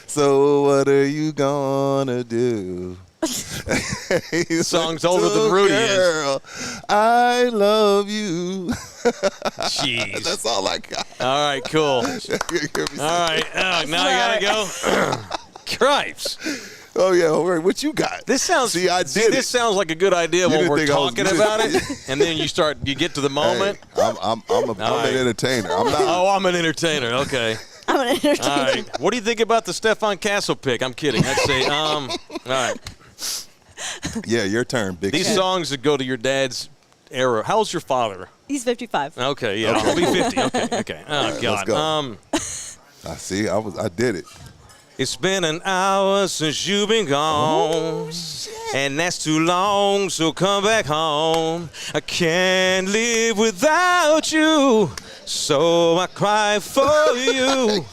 So what are you gonna do? The song's older than Rudy girl, I love you. Jeez. That's all I got. All right, cool. All right. Now I gotta go. Cripes. Oh yeah, all right. What you got? This sounds. See, I did. This sounds like a good idea when we're talking about it, and then you get to the moment. Hey, I'm an entertainer. I'm not. Oh, I'm an entertainer. Okay. I'm an entertainer. All right. What do you think about the Stefan Castle pick? I'm kidding. I'd say, all right. Yeah, your turn, big. These songs that go to your dad's era. How's your father? He's 55. Okay, yeah, I'll be 50. Okay. Oh, right, God. let's go. I see. I did it. It's been an hour since you've been gone, and that's too long, so come back home. I can't live without you, so I cry for you.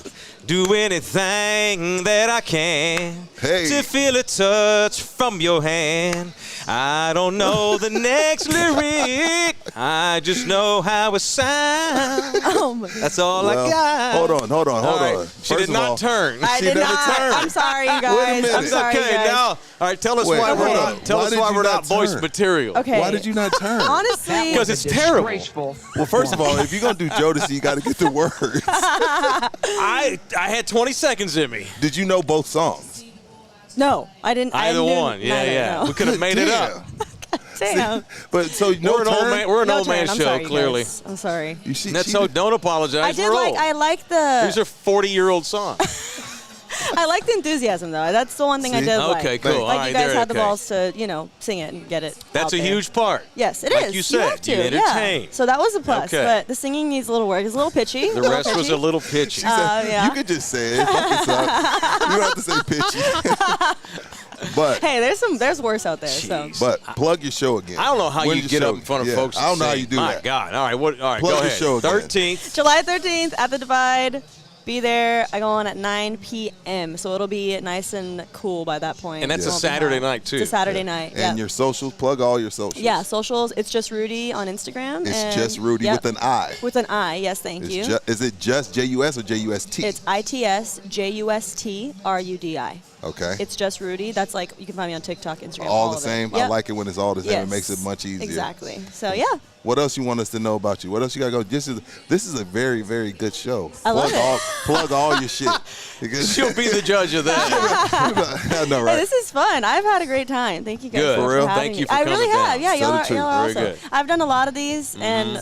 Do anything that I can to feel a touch from your hand. I don't know the next lyric. I just know how it sounds. Oh my. That's all I got. Hold on. She did not turn. I did not. Turned. I'm sorry, you guys. I'm sorry, okay, you guys. now, all right, tell us why we're not. Tell us why we're not voice material. Okay. Why did you not turn? Honestly, because it's terrible. Well, first of all, if you're gonna do Jodeci, you got to get the words. I had 20 seconds in me. Did you know both songs? no, I didn't. Either I knew one. neither, Yeah. no. We could have made it up. Damn. But so no We're an old turn? man. We're an No old man turn. I'm show. sorry, Clearly, guys. I'm sorry. that's so. Don't apologize. I did We're like. old. I like the. These are 40-year-old songs. I like the enthusiasm though. That's the one thing I See? did like. Okay, cool. Like All you right, guys there, had the okay. balls to sing it and get it. That's out a there. huge part. Yes, it like is. you said, have to. you entertain. Yeah. So that was a plus. Okay. But the singing needs a little work. It's a little pitchy. The rest was a little pitchy. She said, yeah. You could just say it. Fuck it up. You don't have to say pitchy. But Hey, there's worse out there. So. but plug your show again. I don't know how When's you your get show? up in front of Yeah, folks. I don't and know how sing. you do My that. God. All right. All right. Plug Go your ahead. show again. 13th. July 13th at the Divide. Be there. I go on at 9 p.m. So it'll be nice and cool by that point. And that's It a won't be Saturday hot. night, too. It's a Saturday night. And Yeah. your socials, plug all your socials. Yeah, socials. It's just Rudy on Instagram. It's and, just Rudy yep, with an I. With an I. Yes, thank It's you. is it just J-U-S or J-U-S-T? It's ITSJUSTRUDI. Okay. It's just Rudy. That's like you can find me on TikTok, Instagram. all the of it. same. Yep. I like it when it's all the same. Yes. It makes it much easier. Exactly. So yeah. What else you want us to know about you? What else you got to go? This is a very, very good show. I love Plug all your shit. Because She'll be the judge of that. I know, Hey, right? this is fun. I've had a great time. Thank you guys Good. so much For real? having Thank me. you for I coming really have. down. Yeah, Tell y'all the are, truth. y'all are Very awesome. good. I've done a lot of these, and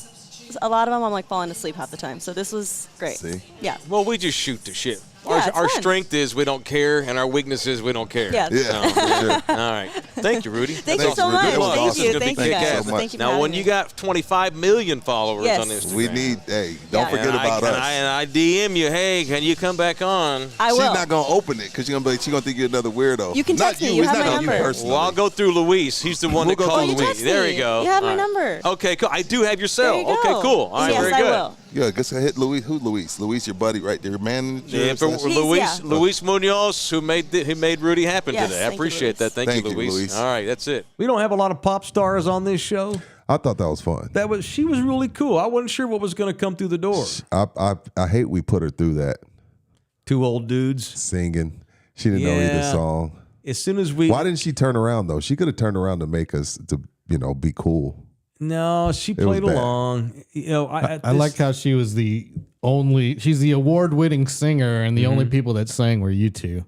a lot of them I'm like falling asleep half the time. So this was great. See? Yeah. Well, we just shoot the shit. Yeah, it's our fun. strength is we don't care, and our weakness is we don't care. Yeah. Yeah. So, all right. Thank you, Rudy. Thank That's you so awesome. much. Good luck. Thank This is you. gonna be Thank you kick guys. ass. so much. Thank you for Now, when having you me. got 25 million followers Yes. on Instagram, We need, don't Yeah. forget and about I, us. And I DM you, hey, can you come back on? I She's will. not going to open it because she's going to think you're another weirdo. You can Not text me. You It's have not my gonna be number. personally. Well, I'll go through Luis. He's the one We'll that go called through you Luis. text There me. you go. You have my All right. number. Okay, cool. I do have your cell. There you go. Okay, cool. All right, yes, very I good. will. Yeah, guess I hit Luis. Who's Luis? Luis, your buddy right there, manager. Yeah, for slash- Luis, yeah. Luis Munoz, who made Rudy happen Yes, today. I thank you, appreciate Luis. that. Thank Thank you, you, Luis. Luis. All right, that's it. We don't have a lot of pop stars on this show. I thought that was fun. She was really cool. I wasn't sure what was going to come through the door. I hate we put her through that Two old dudes. singing. She didn't know either Yeah. song. As soon as we Why didn't she turn around though? She could have turned around to make us to be cool. No, she was played bad. along. You know, I like how she was she's the award-winning singer, and the only people that sang were you two.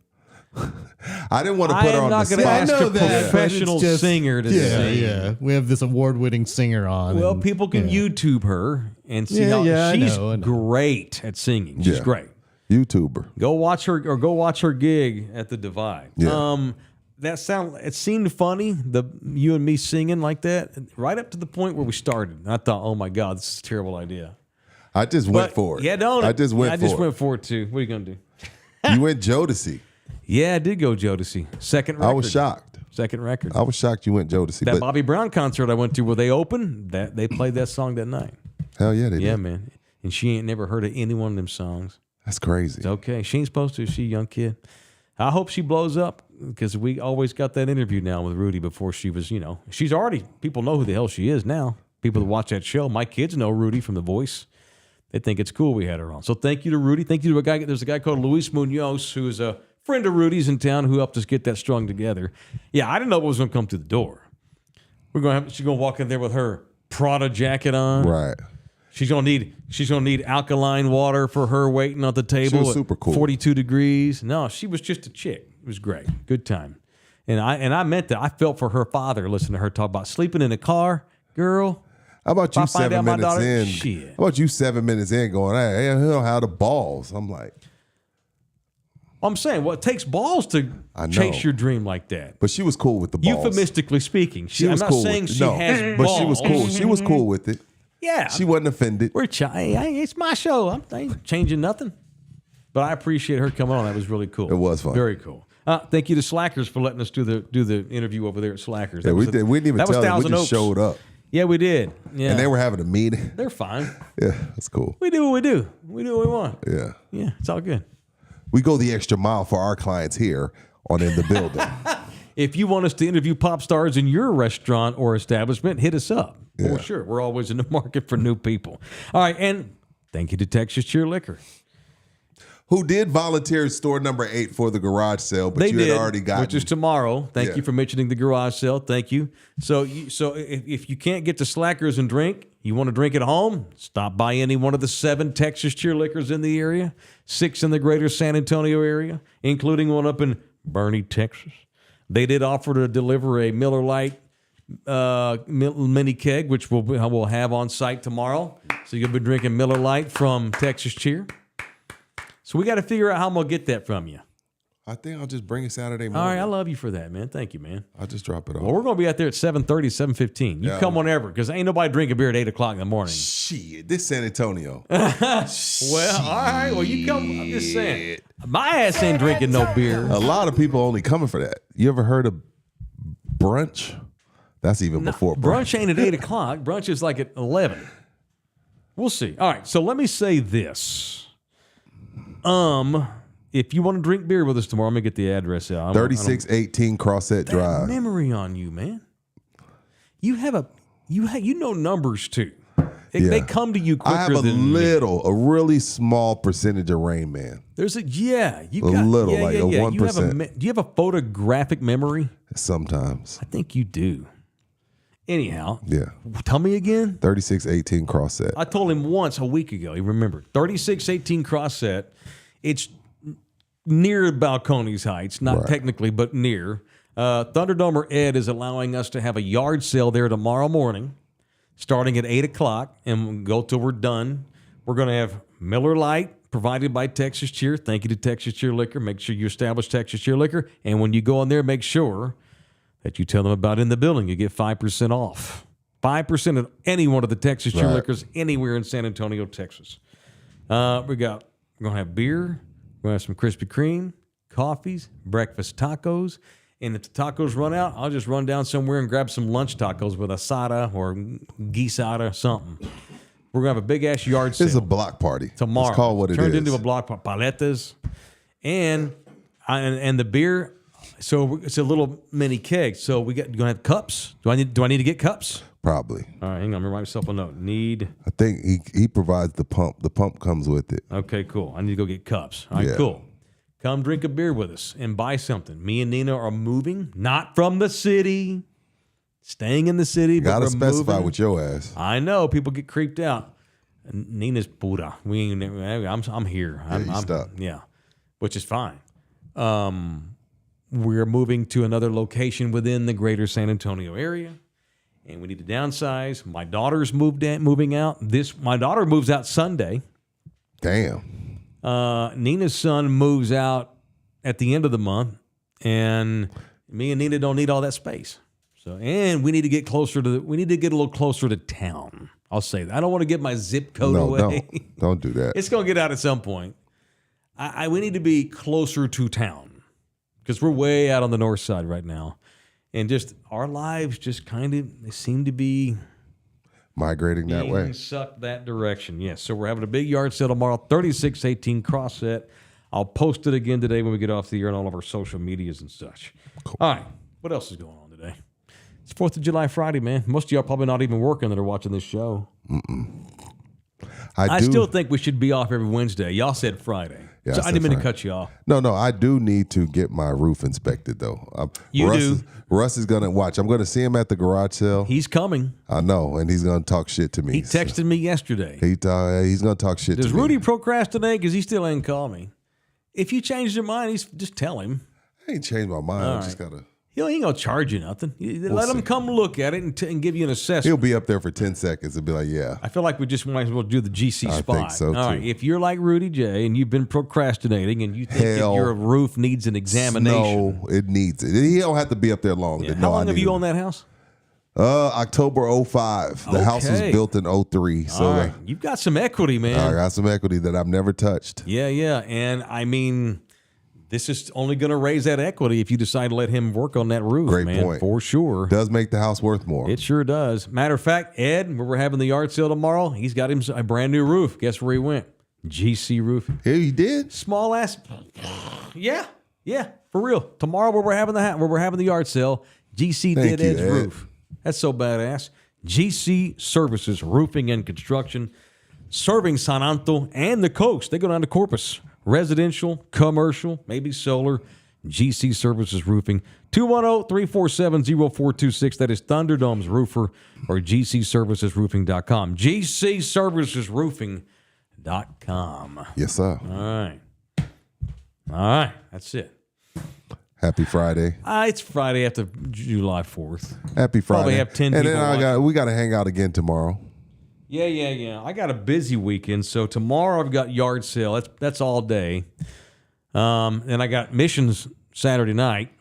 I didn't want to I put her am on not the going to spot. ask I know a that, but professional it's just- singer to Yeah, sing. yeah. We have this award-winning singer on. Well, and- people can yeah. YouTube her and see Yeah, how yeah, I she's know, I know. great at singing. She's Yeah. great. YouTuber. Go watch her gig at the Divide. Yeah. It seemed funny, you and me singing like that, right up to the point where we started. I thought, oh my God, this is a terrible idea. I just went for it. Yeah, don't. I just went for it too. What are you gonna do? You went Jodeci. Yeah, I did go Jodeci. Second record. I was shocked. Second record. I was shocked you went Jodeci. That But Bobby Brown concert I went to where they opened, they played that song that night. hell yeah, they Yeah, did. man. And she ain't never heard of any one of them songs. That's crazy. It's okay. She ain't supposed to. She a young kid. I hope she blows up because we always got that interview now with Rudy before she was, she's already, people know who the hell she is now. People that watch that show. My kids know Rudy from The Voice. They think it's cool we had her on. So thank you to Rudy. Thank you to there's a guy called Luis Munoz who is a friend of Rudy's in town who helped us get that strung together. Yeah, I didn't know what was going to come through the door. She's going to walk in there with her Prada jacket on. Right. She's gonna need alkaline water for her waiting on the table. was at super cool. 42 degrees. No, she was just a chick. It was great. Good time. And I meant that. I felt for her father listening to her talk about sleeping in a car. Girl, How about If you I find 7 out my minutes daughter- in? shit. How about you 7 minutes in going, hey, I don't have the balls. I'm like, I'm saying, well, it takes balls to I know. chase your dream like that. but she was cool with the balls. Euphemistically speaking. She was I'm not cool saying with she has balls. but she was cool. She was cool with it. Yeah. She wasn't offended. It's my show. I ain't changing nothing. But I appreciate her coming on. That was really cool. It was fun. Very cool. Thank you to Slackers for letting us do the interview over there at Slackers. Yeah, we didn't even tell them. We Thousand just Oaks. showed up. Yeah, we did. Yeah. And they were having a meeting. They're fine. Yeah, that's cool. We do what we do. We do what we want. Yeah. Yeah, it's all good. We go the extra mile for our clients here on In the Building. If you want us to interview pop stars in your restaurant or establishment, hit us up. Yeah. For sure. We're always in the market for new people. All right, and thank you to Texas Cheer Liquor. Who did volunteer store number 8 for the garage sale, but They you did, had already gotten. which is tomorrow. Thank Yeah. you for mentioning the garage sale. Thank you. So if you can't get to Slackers and drink, you want to drink at home, stop by any one of the 7 Texas Cheer Liquors in the area, 6 in the greater San Antonio area, including one up in Bernie, Texas. They did offer to deliver a Miller Lite mini keg, which we'll have on site tomorrow. So you'll be drinking Miller Lite from Texas Cheer. So we got to figure out how I'm going to get that from you. I think I'll just bring it Saturday morning. All right, I love you for that, man. Thank you, man. I'll just drop it off. Well, we're going to be out there at 7:30, 7:15. You come whenever, because ain't nobody drinking beer at 8 o'clock in the morning. Shit, this San Antonio. Well, all right. Well, you come. I'm just saying. My ass ain't drinking no beer. A lot of people only coming for that. You ever heard of brunch? That's even before brunch. Brunch ain't at 8 o'clock. Brunch is like at 11. We'll see. All right. So let me say this. If you want to drink beer with us tomorrow, I'm going to get the address out. 3618 Crossett Drive. Memory on you, man. You know numbers too. They come to you quicker I have a really small percentage of Rain Man. There's a little, like a 1%. Do you have a photographic memory? Sometimes. I think you do. Anyhow. Yeah. Tell me again. 3618 Crossett. I told him once a week ago. He remembered. 3618 Crossett. It's near Balcones Heights, not technically, but near. Thunderdomer Ed is allowing us to have a yard sale there tomorrow morning, starting at 8 o'clock, and we'll go till we're done. We're going to have Miller Lite provided by Texas Cheer. Thank you to Texas Cheer Liquor. Make sure you establish Texas Cheer Liquor. And when you go in there, make sure that you tell them about In the Building. You get 5% off. 5% of any one of the Texas Cheer Liquors anywhere in San Antonio, Texas. We're going to have beer. We're going to have some Krispy Kreme, coffees, breakfast tacos. And if the tacos run out, I'll just run down somewhere and grab some lunch tacos with asada or guisada, something. We're going to have a big-ass yard sale. It's a block party. Tomorrow. It's called what it is. Turned into a block party. Paletas. And the beer, so it's a little mini keg. So you're going to have cups. Do I need to get cups? Probably. All right, hang on. I'm going to write myself a note. I think he provides the pump. The pump comes with it. Okay, cool. I need to go get cups. All right, cool. Come drink a beer with us and buy something. Me and Nina are moving, not from the city, staying in the city. But gotta specify with your ass. I know people get creeped out. Nina's pura. I'm here. I'm stuck. Yeah, which is fine. We're moving to another location within the greater San Antonio area, and we need to downsize. My daughter's moving out. My daughter moves out Sunday. Damn. Nina's son moves out at the end of the month, and me and Nina don't need all that space. And we need to get closer to we need to get a little closer to town. I'll say that. I don't want to give my zip code away. Don't do that. It's going to get out at some point. We need to be closer to town because we're way out on the north side right now, and just our lives just they seem to be migrating that way. Sucked that direction. Yes. So we're having a big yard sale tomorrow, 3618 Crossett. I'll post it again today when we get off the air on all of our social medias and such. Cool. All right. What else is going on today? It's 4th of July Friday, man. Most of y'all probably not even working that are watching this show. I still think we should be off every Wednesday. Y'all said Friday. Yeah, so I didn't mean to cut you off. No, I do need to get my roof inspected, though. Russ is going to watch. I'm going to see him at the garage sale. He's coming. I know, and he's going to talk shit to me. He texted me yesterday. He's going to talk shit to me. Does Rudy procrastinate? Because he still ain't called me. If you change your mind, just tell him. I ain't changed my mind. I just got to. He ain't going to charge you nothing. Let him come look at it and give you an assessment. He'll be up there for 10 seconds and be like, yeah. I feel like we just might as well do the GC spot. I think so, too. All right, if you're like Rudy J and you've been procrastinating and you think that your roof needs an examination. No, it needs it. He don't have to be up there long. Yeah. How long have you owned that house? October 05. The house was built in 03. So all right. You've got some equity, man. I got some equity that I've never touched. Yeah. And I mean, this is only going to raise that equity if you decide to let him work on that roof. Great man, point. For sure. Does make the house worth more. It sure does. Matter of fact, Ed, where we're having the yard sale tomorrow, he's got him a brand new roof. Guess where he went? GC Roofing. Yeah, he did? Small ass. Yeah, for real. Tomorrow where we're having the yard sale, GC did Ed's roof. That's so badass. GC Services Roofing and Construction, serving San Antonio and the coast. They go down to Corpus. Residential, commercial, maybe solar. GC Services Roofing. 210-347-0426. That is Thunderdome's roofer or GCServicesRoofing.com. GCServicesRoofing.com. Yes, sir. All right. That's it. Happy Friday. It's Friday after July 4th. Happy Friday. Probably have 10 and people. And then we got to hang out again tomorrow. Yeah. I got a busy weekend, so tomorrow I've got yard sale. That's all day. And I got missions Saturday night.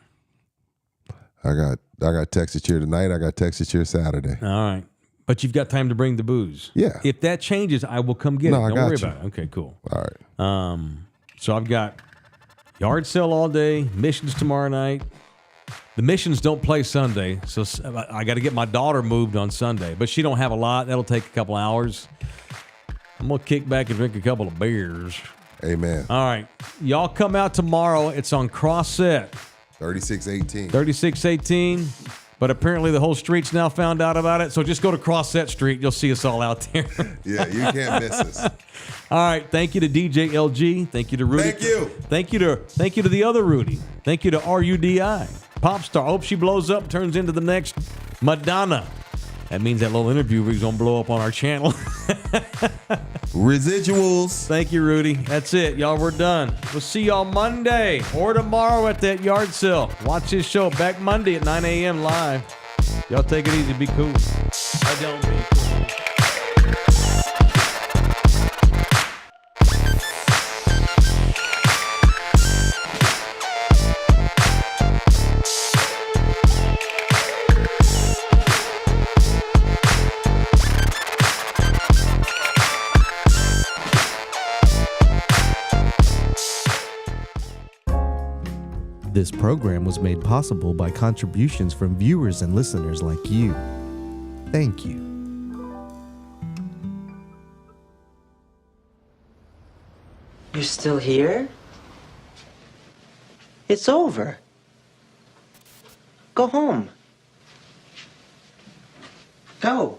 I got Texas Cheer tonight. I got Texas Cheer Saturday. All right. But you've got time to bring the booze. Yeah. If that changes, I will come get it. Don't worry about it. Okay, cool. All right. So I've got yard sale all day, missions tomorrow night. The missions don't play Sunday, so I got to get my daughter moved on Sunday. But she don't have a lot. That'll take a couple hours. I'm going to kick back and drink a couple of beers. Amen. All right. Y'all come out tomorrow. It's on Cross Set. 3618. 3618. But apparently the whole street's now found out about it. So just go to Cross Set Street. You'll see us all out there. Yeah, you can't miss us. All right. Thank you to DJ LG. Thank you to Rudy. Thank you. Thank you to the other Rudy. Thank you to RUDI. Pop star. Hope she blows up, turns into the next Madonna. That means that little interview is going to blow up on our channel. Residuals. Thank you, Rudy. That's it. Y'all, we're done. We'll see y'all Monday or tomorrow at that yard sale. Watch this show back Monday at 9 a.m. live. Y'all take it easy. Be cool. I don't be cool. This program was made possible by contributions from viewers and listeners like you. Thank you. You're still here? It's over. Go home. Go.